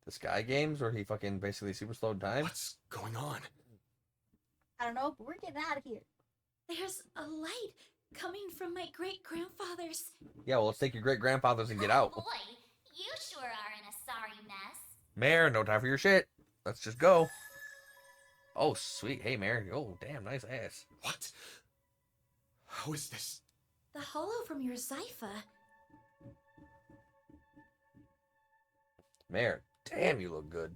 A: the Sky Games where he fucking basically super slowed time?
F: What's going on?
H: I don't know, but we're getting out of here.
E: There's a light coming from my great-grandfather's.
A: Yeah, well, let's take your great-grandfathers and get out.
O: Boy, you sure are in a sorry mess.
A: Mare, no time for your shit. Let's just go. Oh, sweet. Hey, Mare. Oh, damn, nice ass.
F: What? How is this?
E: The hollow from your Zypha.
A: Mare, damn, you look good.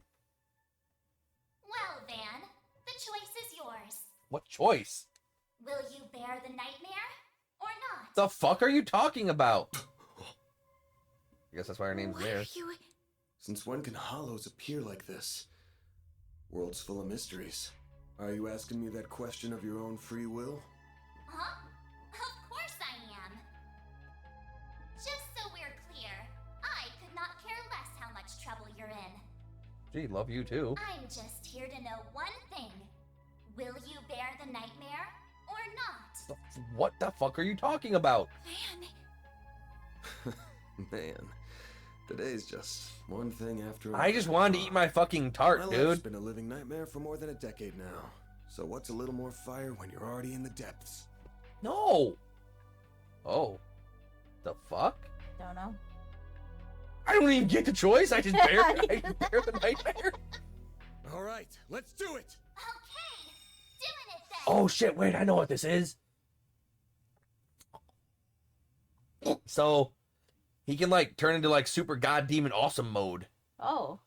O: Well, Van, the choice is yours.
A: What choice?
O: Will you bear the nightmare or not?
A: The fuck are you talking about? I guess that's why her name's
E: What
A: there.
E: are you?
F: Since when can hollows appear like this? World's full of mysteries. Are you asking me that question of your own free will?
O: Huh? Of course I am. Just so we're clear, I could not care less how much trouble you're in.
A: Gee, love you too.
O: I'm just here to know one thing. Will you bear the nightmare or not?
A: What the fuck are you talking about?
E: Man.
F: Man, today's just one thing after another.
A: I just wanted to eat my fucking tart,
F: My
A: dude.
F: life's been a living nightmare for more than a decade now. So what's a little more fire when you're already in the depths?
A: No. Oh. The fuck?
H: Don't know.
A: I don't even get the choice. I just bear the nightmare.
F: All right, let's do it.
O: Okay, doing it then.
A: Oh shit, wait, I know what this is. So, he can like turn into like super god demon awesome mode.
H: Oh.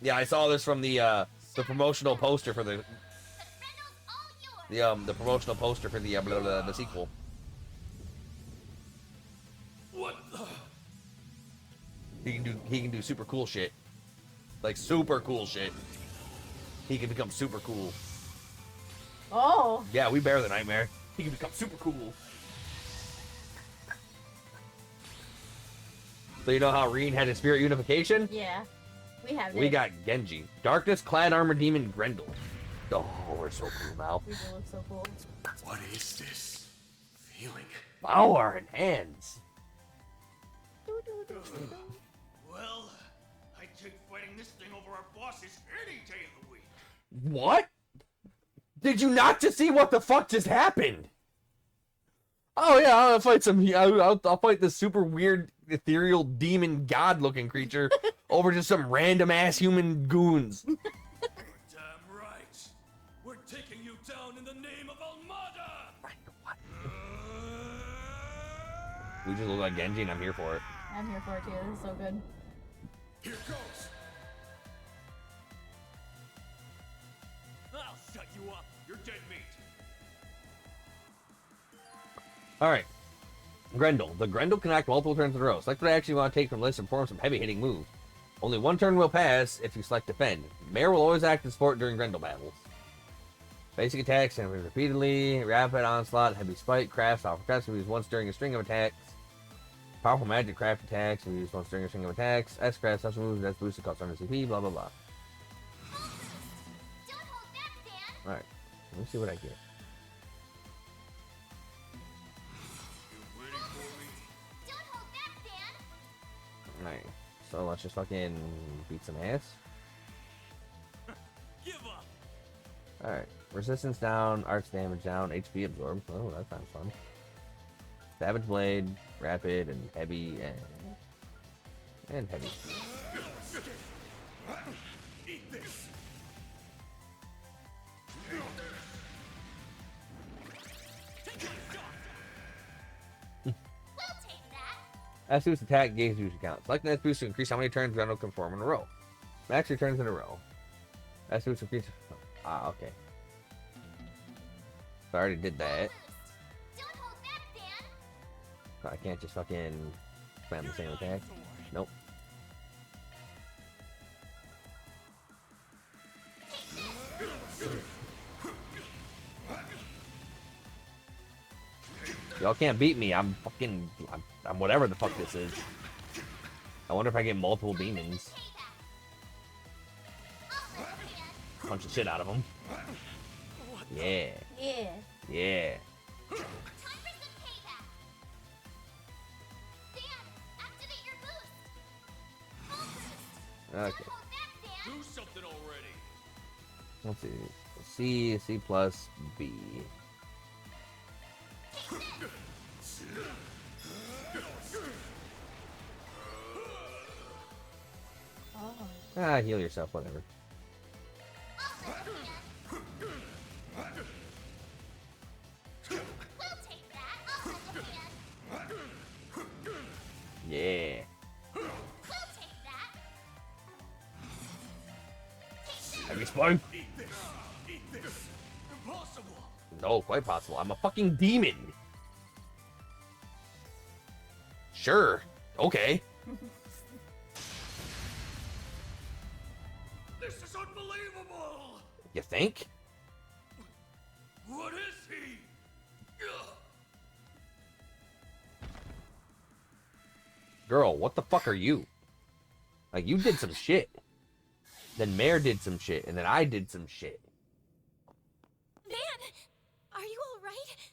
A: Yeah, I saw this from the promotional poster for the promotional poster for the the sequel.
N: What the?
A: He can do super cool shit. Like super cool shit. He can become super cool.
H: Oh.
A: Yeah, we bear the nightmare. He can become super cool. So you know how Reen had his spirit unification?
H: Yeah. We have
A: We
H: this.
A: got Genji. Darkness clad armor demon Grendel. Oh, we're so cool now.
H: We do look so cool.
F: What is this feeling?
A: Power in hands.
M: Well, I'd take fighting this thing over our bosses any day of the week.
A: What? Did you not just see what the fuck just happened? Oh yeah, I'll fight I'll fight this super weird ethereal demon god looking creature over just some random ass human goons.
N: Damn right. We're taking you down in the name of Almada.
A: What? We just look like Genji and I'm here for it.
H: I'm here for it too. This is so good.
J: Here goes.
M: I'll shut you up. You're dead meat.
A: Alright. Grendel. The Grendel can act multiple turns in a row. Select what I actually want to take from the list and perform some heavy hitting moves. Only one turn will pass if you select defend. Mare will always act as support during Grendel battles. Basic attacks can be repeatedly. Rapid onslaught, heavy spike, craft, powerful crafts can be used once during a string of attacks. Powerful magic craft attacks can be used once during a string of attacks. S-craft, special moves, that's boosted, cost 100 CP, blah blah blah. Alright, let me see what I get. Alright, so let's just fucking beat some ass.
M: Give up.
A: Alright, resistance down, arts damage down, HP absorbed. Oh, that sounds fun. Savage blade, rapid, and heavy, and heavy.
J: Eat this.
A: S boost attack, gauge boost count. Selecting S boost to increase how many turns Grendel can perform in a row. Max 3 turns in a row. S boost increase. Ah, okay. So I already did that. So I can't just fucking spam the same attack. Nope. Y'all can't beat me. I'm whatever the fuck this is. I wonder if I get multiple demons. Punch the shit out of them. Yeah.
H: Yeah.
A: Yeah. Okay.
M: Do something already.
A: Let's see. C plus B.
H: Oh.
A: Ah, heal yourself, whatever. Yeah. Heavy spine.
J: Eat this. Eat this. Impossible.
A: No, quite possible. I'm a fucking demon. Sure. Okay.
M: This is unbelievable!
A: You think?
M: What is he? Ugh.
A: Girl, what the fuck are you? Like, you did some shit. Then Mare did some shit, and then I did some shit.
E: Van! Are you alright?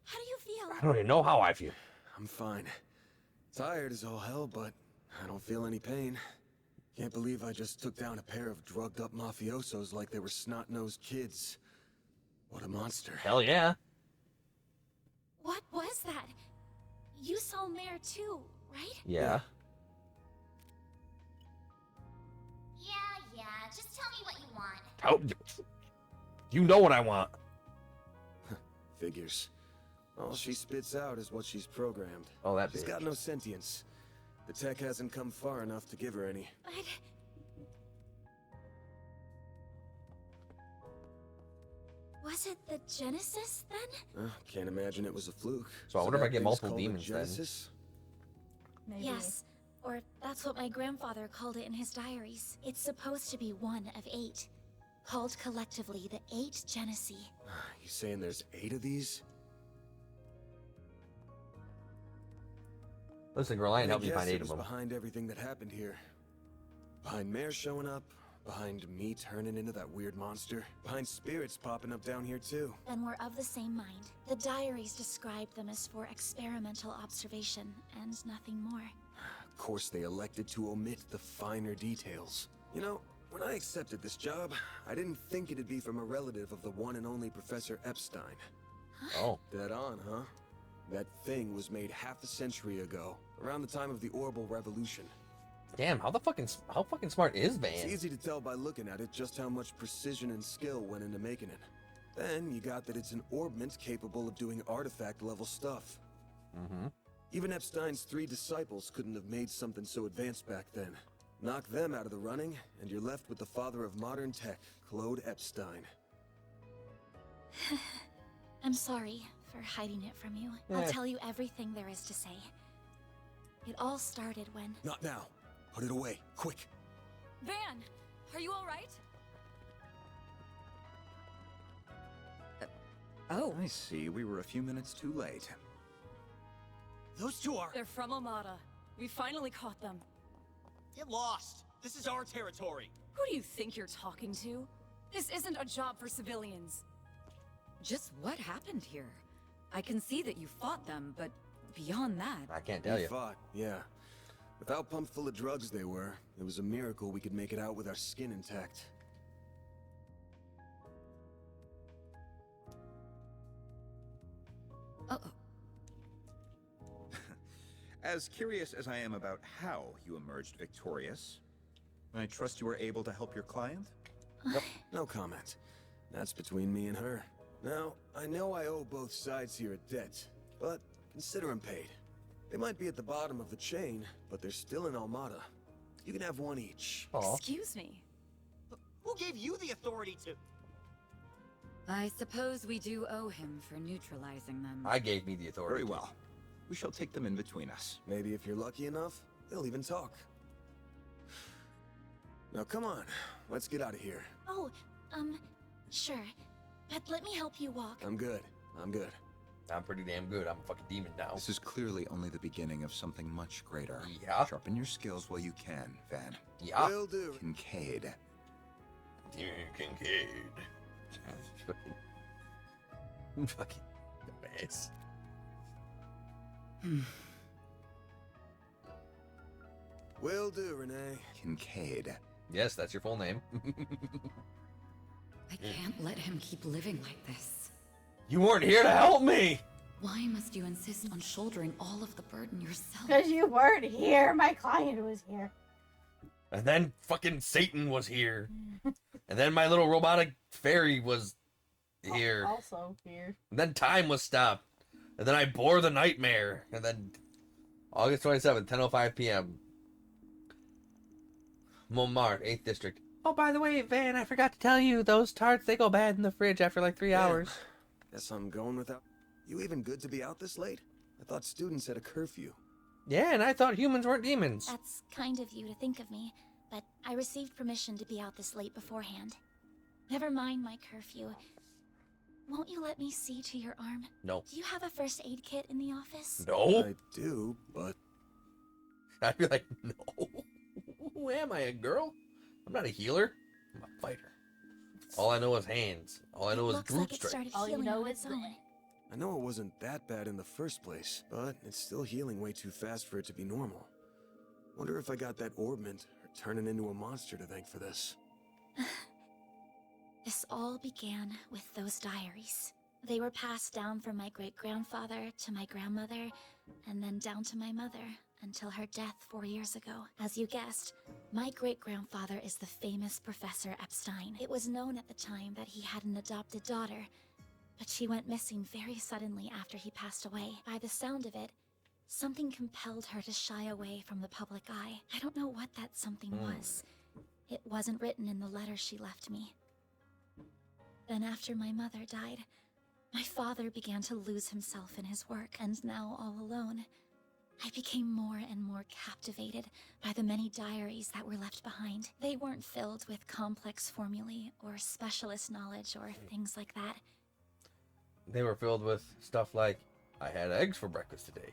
E: How do you feel?
A: I don't even know how I feel.
F: I'm fine. Tired as all hell, but I don't feel any pain. Can't believe I just took down a pair of drugged-up mafiosos like they were snot-nosed kids. What a monster.
A: Hell yeah.
E: What was that? You saw Mare too, right?
A: Yeah.
O: Yeah, just tell me what you want.
A: Oh, you know what I want.
F: Figures. All she spits out is what she's programmed.
A: Oh, that
F: She's
A: bitch.
F: got no sentience. The tech hasn't come far enough to give her any.
E: But... Was it the Genesis, then?
F: Can't imagine it was a fluke.
A: So I wonder if I
F: that
A: get
F: thing's
A: multiple
F: called a
A: demons then.
F: Genesis?
H: Maybe.
E: Yes. Or that's what my grandfather called it in his diaries. It's supposed to be one of 8. Called collectively the 8 Genesee.
F: You saying there's 8 of these?
A: Listen, girl, I ain't
F: I
A: helping you
F: guess
A: find
F: it
A: 8 of
F: was
A: them.
F: behind everything that happened here. Behind Mare showing up, behind me turning into that weird monster, behind spirits popping up down here too.
E: Then we're of the same mind. The diaries describe them as for experimental observation and nothing more.
F: Of course they elected to omit the finer details. You know, when I accepted this job, I didn't think it'd be from a relative of the one and only Professor Epstein.
A: Oh.
F: Dead on, huh? That thing was made half a century ago, around the time of the Orbital Revolution.
A: Damn, how fucking smart is Van?
F: It's easy to tell by looking at it just how much precision and skill went into making it. Then you got that it's an orbment capable of doing artifact-level stuff.
A: Mm-hmm.
F: Even Epstein's 3 disciples couldn't have made something so advanced back then. Knock them out of the running, and you're left with the father of modern tech, Claude Epstein.
E: I'm sorry for hiding it from you.
F: Eh.
E: I'll tell you everything there is to say. It all started when...
F: Not now. Put it away, quick.
D: Van, are you all right?
P: Oh. I see. We were a few minutes too late.
M: Those two are...
Q: They're from Amada. We finally caught them.
M: Get lost! This is our territory!
Q: Who do you think you're talking to? This isn't a job for civilians.
D: Just what happened here? I can see that you fought them, but beyond that...
A: I can't tell you.
F: Fought, yeah. With how pumped full of drugs they were, it was a miracle we could make it out with our skin intact.
D: Uh-oh.
P: As curious as I am about how you emerged victorious, I trust you were able to help your client?
F: No comment. That's between me and her. Now, I know I owe both sides here a debt, but consider them paid. They might be at the bottom of the chain, but they're still in Almada. You can have one each.
Q: Excuse me.
M: Who gave you the authority to...
D: I suppose we do owe him for neutralizing them.
A: I gave me the authority.
P: Very well. We shall take them in between us.
F: Maybe if you're lucky enough, they'll even talk. Now come on, let's get out of here.
E: Oh, sure. But let me help you walk.
F: I'm good. I'm good.
A: I'm pretty damn good. I'm a fucking demon now.
P: This is clearly only the beginning of something much greater.
A: Yeah.
P: Sharpen your skills while you can, Van.
A: Yeah.
F: Will do.
P: Kincaid.
A: Kincaid. Fucking dumbass.
F: Will do, Renee.
P: Kincaid.
A: Yes, that's your full name.
D: I can't let him keep living like this.
A: You weren't here to help me!
D: Why must you insist on shouldering all of the burden yourself?
H: Because you weren't here. My client was here.
A: And then fucking Satan was here. And then my little robotic fairy was here.
H: Also here.
A: And then time was stopped. And then I bore the nightmare. And then August 27th, 10:05 p.m. Montmartre, 8th District. Oh, by the way, Van, I forgot to tell you, those tarts, they go bad in the fridge after like 3 hours.
F: Guess I'm going without... You even good to be out this late? I thought students had a curfew.
A: Yeah, and I thought humans weren't demons.
E: That's kind of you to think of me, but I received permission to be out this late beforehand. Never mind my curfew. Won't you let me see to your arm?
A: No.
E: Do you have a first aid kit in the office?
A: No.
F: I do, but...
A: I'd be like, no. Who am I, a girl? I'm not a healer. I'm a fighter. All I know is hands. All I know is brute strength.
E: All you know is own.
F: I know it wasn't that bad in the first place, but it's still healing way too fast for it to be normal. Wonder if I got that orbment or turning into a monster to thank for this.
E: This all began with those diaries. They were passed down from my great-grandfather to my grandmother, and then down to my mother, until her death 4 years ago. As you guessed, my great-grandfather is the famous Professor Epstein. It was known at the time that he had an adopted daughter, but she went missing very suddenly after he passed away. By the sound of it, something compelled her to shy away from the public eye. I don't know what that something was. It wasn't written in the letter she left me. Then after my mother died, my father began to lose himself in his work, and now all alone, I became more and more captivated by the many diaries that were left behind. They weren't filled with complex formulae or specialist knowledge or things like that.
A: They were filled with stuff like, I had eggs for breakfast today.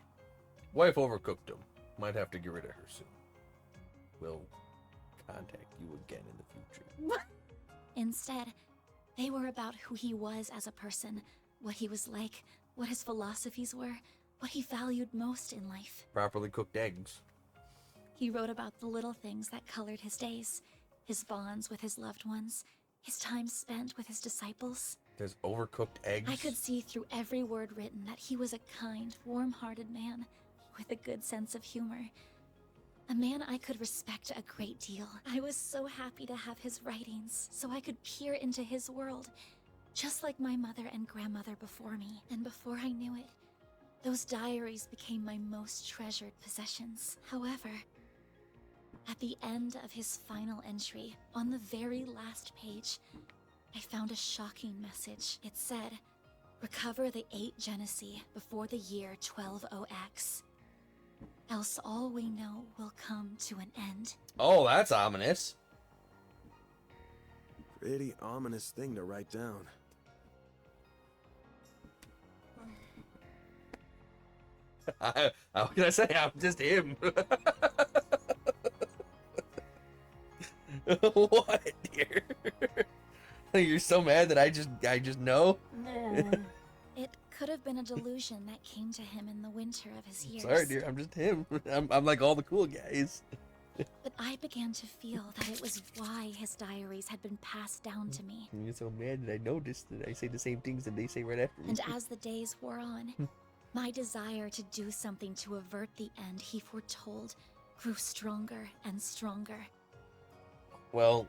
A: Wife overcooked them. Might have to get rid of her soon. We'll contact you again in the future.
E: Instead, they were about who he was as a person, what he was like, what his philosophies were, what he valued most in life.
A: Properly cooked eggs.
E: He wrote about the little things that colored his days, his bonds with his loved ones, his time spent with his disciples.
A: There's overcooked eggs.
E: I could see through every word written that he was a kind, warm-hearted man with a good sense of humor. A man I could respect a great deal. I was so happy to have his writings, so I could peer into his world, just like my mother and grandmother before me. And before I knew it, those diaries became my most treasured possessions. However, at the end of his final entry, on the very last page, I found a shocking message. It said, recover the 8 Genesee before the year 120X. Else all we know will come to an end.
A: Oh, that's ominous.
F: Pretty ominous thing to write down.
A: How can I say? I'm just him. What, dear? You're so mad that I just know?
E: It could have been a delusion that came to him in the winter of his years.
A: Sorry, dear. I'm just him. I'm like all the cool guys.
E: But I began to feel that it was why his diaries had been passed down to me.
A: You're so mad that I noticed that I say the same things that they say right after me.
E: And as the days wore on, my desire to do something to avert the end he foretold grew stronger and stronger.
A: Well,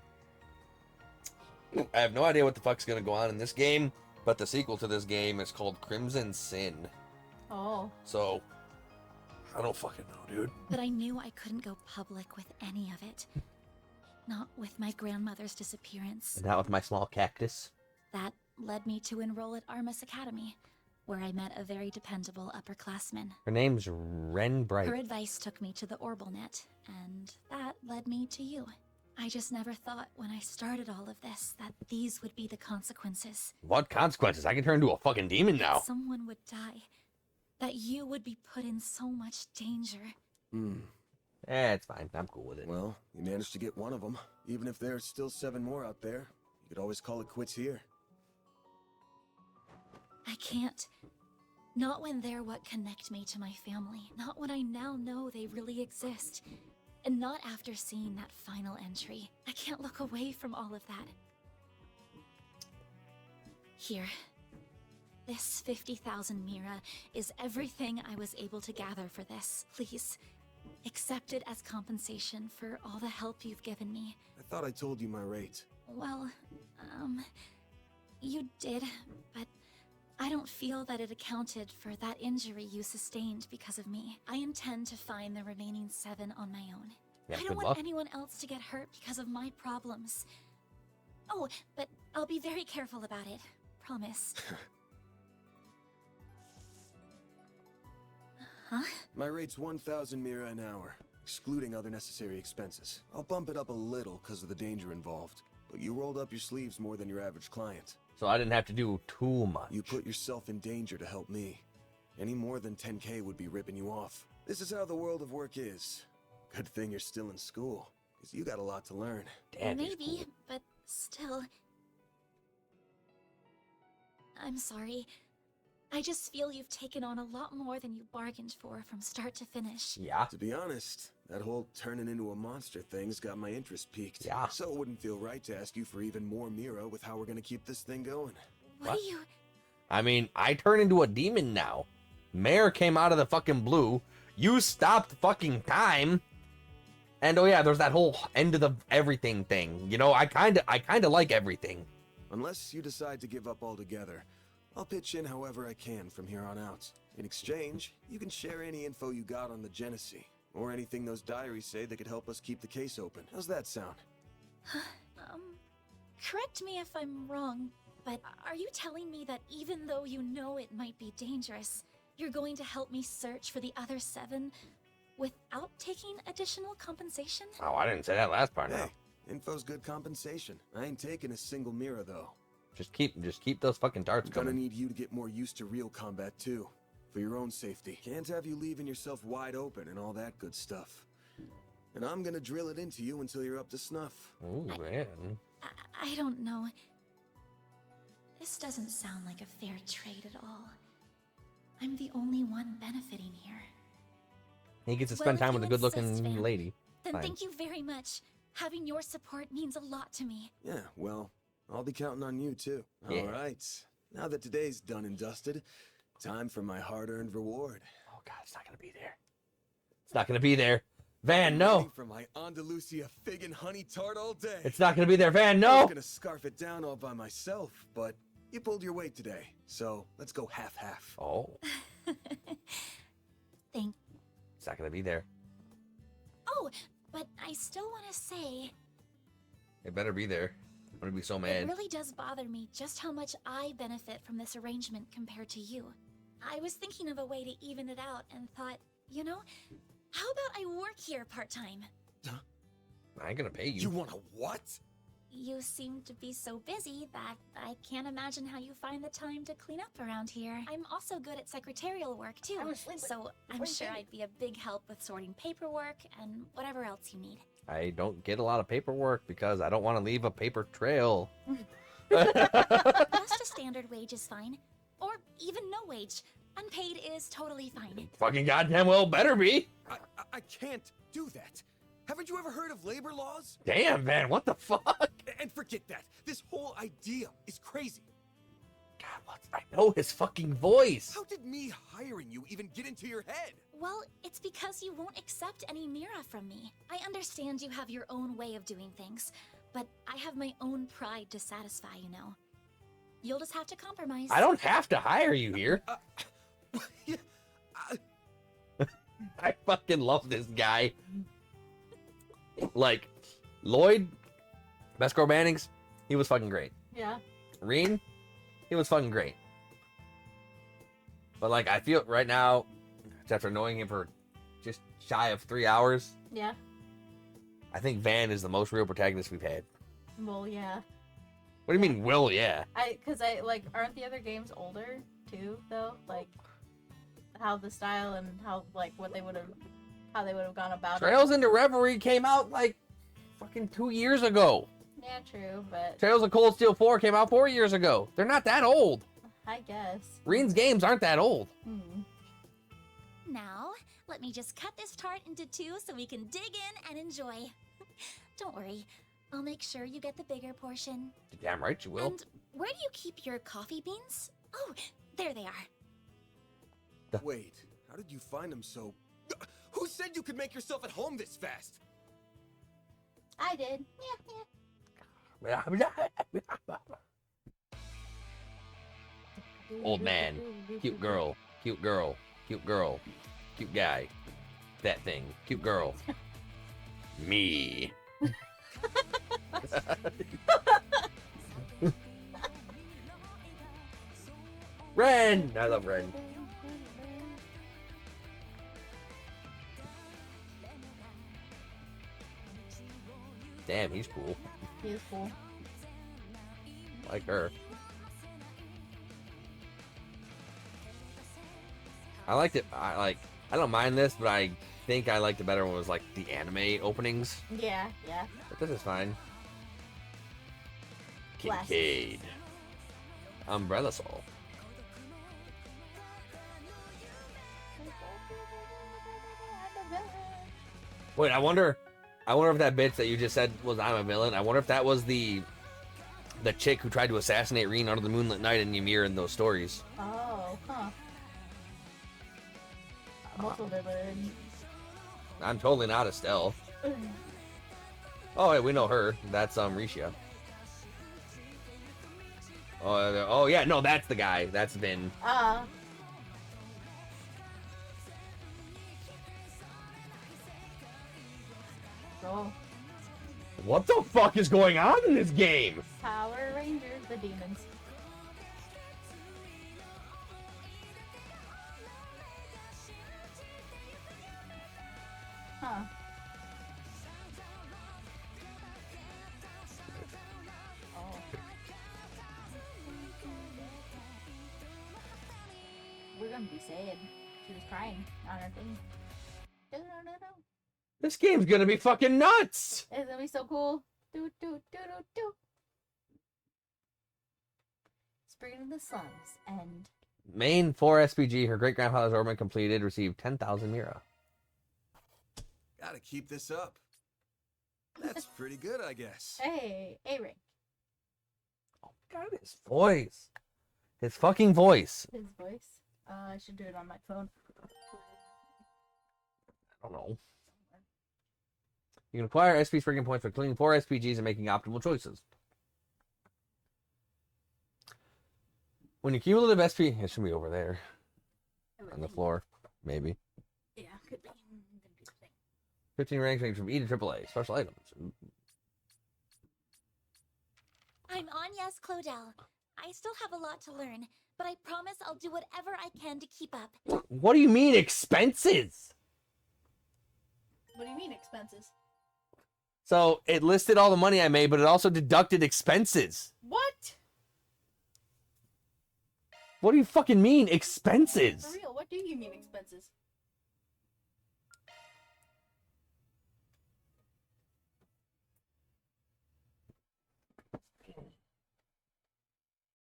A: I have no idea what the fuck's gonna go on in this game, but the sequel to this game is called Crimson Sin.
H: Oh.
A: So, I don't fucking know, dude.
E: But I knew I couldn't go public with any of it. Not with my grandmother's disappearance.
A: And not with my small cactus.
E: That led me to enroll at Armus Academy, where I met a very dependable upperclassman.
A: Her name's Ren Bright.
E: Her advice took me to the Orbalnet, and that led me to you. I just never thought when I started all of this that these would be the consequences.
A: What consequences? I can turn into a fucking demon now.
E: That someone would die. That you would be put in so much danger.
A: It's fine. I'm cool with it.
F: Well, you managed to get one of them. Even if there's still 7 more out there, you could always call it quits here.
E: I can't. Not when they're what connect me to my family. Not when I now know they really exist. And not after seeing that final entry. I can't look away from all of that. Here. This 50,000 Mira is everything I was able to gather for this. Please, accept it as compensation for all the help you've given me.
F: I thought I told you my rate.
E: Well, you did, but I don't feel that it accounted for that injury you sustained because of me. I intend to find the remaining 7 on my own.
A: Yeah,
E: I don't want anyone else to get hurt because of my problems. Oh, but I'll be very careful about it. Promise. Huh?
F: My rate's 1,000 Mira an hour, excluding other necessary expenses. I'll bump it up a little because of the danger involved, but you rolled up your sleeves more than your average client.
A: So I didn't have to do too much.
F: You put yourself in danger to help me. Any more than 10K would be ripping you off. This is how the world of work is. Good thing you're still in school, because you got a lot to learn.
A: Damn,
E: Maybe, but still. I'm sorry. I just feel you've taken on a lot more than you bargained for from start to finish.
A: Yeah.
F: To be honest, that whole turning into a monster thing's got my interest piqued.
A: Yeah.
F: So it wouldn't feel right to ask you for even more Mira with how we're gonna keep this thing going.
E: What do you...
A: I mean, I turn into a demon now. Mayor came out of the fucking blue. You stopped fucking time. And oh yeah, there's that whole end of the everything thing. You know, I kinda like everything.
F: Unless you decide to give up altogether, I'll pitch in however I can from here on out. In exchange, you can share any info you got on the Genesee, or anything those diaries say that could help us keep the case open. How's that sound?
E: Correct me if I'm wrong, but are you telling me that even though you know it might be dangerous, you're going to help me search for the other 7 without taking additional compensation?
A: Oh, I didn't say that last part.
F: Hey,
A: No.
F: info's good compensation. I ain't taking a single Mira though.
A: Just keep those fucking darts
F: I'm gonna
A: coming.
F: need you to get more used to real combat too, for your own safety. Can't have you leaving yourself wide open and all that good stuff. And I'm gonna drill it into you until you're up to snuff.
A: Ooh, man.
E: I don't know. This doesn't sound like a fair trade at all. I'm the only one benefiting here.
A: He gets to spend time
E: if
A: with a
E: you
A: good-looking
E: insist, Van,
A: lady.
E: Then
A: Fine.
E: thank you very much. Having your support means a lot to me.
F: Yeah, well, I'll be counting on you too.
A: Yeah.
F: All right. Now that today's done and dusted, time for my hard-earned reward.
A: Oh God, it's not gonna be there. It's not gonna be there. Van, no.
F: Waiting for my Andalusia fig and honey tart all day.
A: It's not gonna be there, Van,
F: I
A: no.
F: was gonna scarf it down all by myself, but you pulled your weight today, so let's go half-half.
A: Oh.
E: Thank.
A: It's not gonna be there.
E: Oh, but I still want to say,
A: It better be there. I'm gonna be so
E: it
A: mad.
E: really does bother me just how much I benefit from this arrangement compared to you. I was thinking of a way to even it out and thought, you know, how about I work here part-time?
A: I ain't gonna pay you.
F: You want a what?
E: You seem to be so busy that I can't imagine how you find the time to clean up around here. I'm also good at secretarial work too, so I'm sure I'd be a big help with sorting paperwork and whatever else you need.
A: I don't get a lot of paperwork because I don't want to leave a paper trail.
E: Just a standard wage is fine. Or even no wage. Unpaid is totally fine.
A: Fucking goddamn well better be.
F: I can't do that. Haven't you ever heard of labor laws?
A: Damn, man, what the fuck?
F: And forget that. This whole idea is crazy.
A: God, I know his fucking voice.
F: How did me hiring you even get into your head?
E: Well, it's because you won't accept any Mira from me. I understand you have your own way of doing things, but I have my own pride to satisfy, you know. You'll just have to compromise.
A: I don't have to hire you here. I fucking love this guy. Like, Lloyd, Best Girl Bannings, he was fucking great.
H: Yeah.
A: Reen, he was fucking great. But like, I feel right now, after knowing him for just shy of 3 hours,
H: Yeah.
A: I think Van is the most real protagonist we've had.
H: Well, yeah.
A: What do you mean, Will? Yeah.
H: Cause like, aren't the other games older too, though? Like, how the style and how, like, how they would have gone about
A: Trails
H: it.
A: into Reverie came out like fucking 2 years ago.
H: Yeah, true, but
A: Trails of Cold Steel 4 came out 4 years ago. They're not that old.
H: I guess.
A: Reen's games aren't that old.
E: Now, let me just cut this tart into 2 so we can dig in and enjoy. Don't worry, I'll make sure you get the bigger portion.
A: You're damn right you will.
E: And where do you keep your coffee beans? Oh, there they are.
F: Wait, how did you find them so... Who said you could make yourself at home this fast?
H: I did.
A: Old man, cute girl, cute girl, cute girl, cute guy, that thing, cute girl. Me. Ren! I love Ren. He's cool.
H: He is cool.
A: Like her. I liked it. I don't mind this, but I think I liked it better when it was like the anime openings.
H: Yeah, yeah.
A: But this is fine.
H: Blast.
A: Kincaid. Umbrella Soul. Wait, I wonder if that bitch that you just said was I'm a villain. I wonder if that was the chick who tried to assassinate Reen under the moonlit night in Ymir in those stories.
H: Oh, huh. I'm also villain.
A: I'm totally not Estelle. Oh, wait, we know her. That's Risha. Oh yeah, no, that's the guy. That's Vin.
H: Oh.
A: What the fuck is going on in this game?
H: Power Rangers, the demons. Huh. Oh. We're gonna be sad. She was crying on her thing. No.
A: This game's gonna be fucking nuts!
H: It's gonna be so cool. Do. Spring of the Slums and
A: Main 4 SPG, her great grandfather's ornament completed, received 10,000 Mira.
F: Gotta keep this up. That's pretty good, I guess.
H: hey, A-Ring.
A: God, his voice. His fucking voice.
H: His voice. I should do it on my phone.
A: I don't know. You can acquire SP Springing points for cleaning 4 SPGs and making optimal choices. When your cumulative SP... It should be over there. On the floor. Maybe.
H: Yeah, could be.
A: 15 ranks range from E to AAA. Special items.
E: I'm Agnes Claudel. I still have a lot to learn, but I promise I'll do whatever I can to keep up.
A: What do you mean, expenses?
H: What do you mean, expenses?
A: So, it listed all the money I made, but it also deducted expenses.
H: What?
A: What do you fucking mean, expenses?
H: For real, what do you mean, expenses?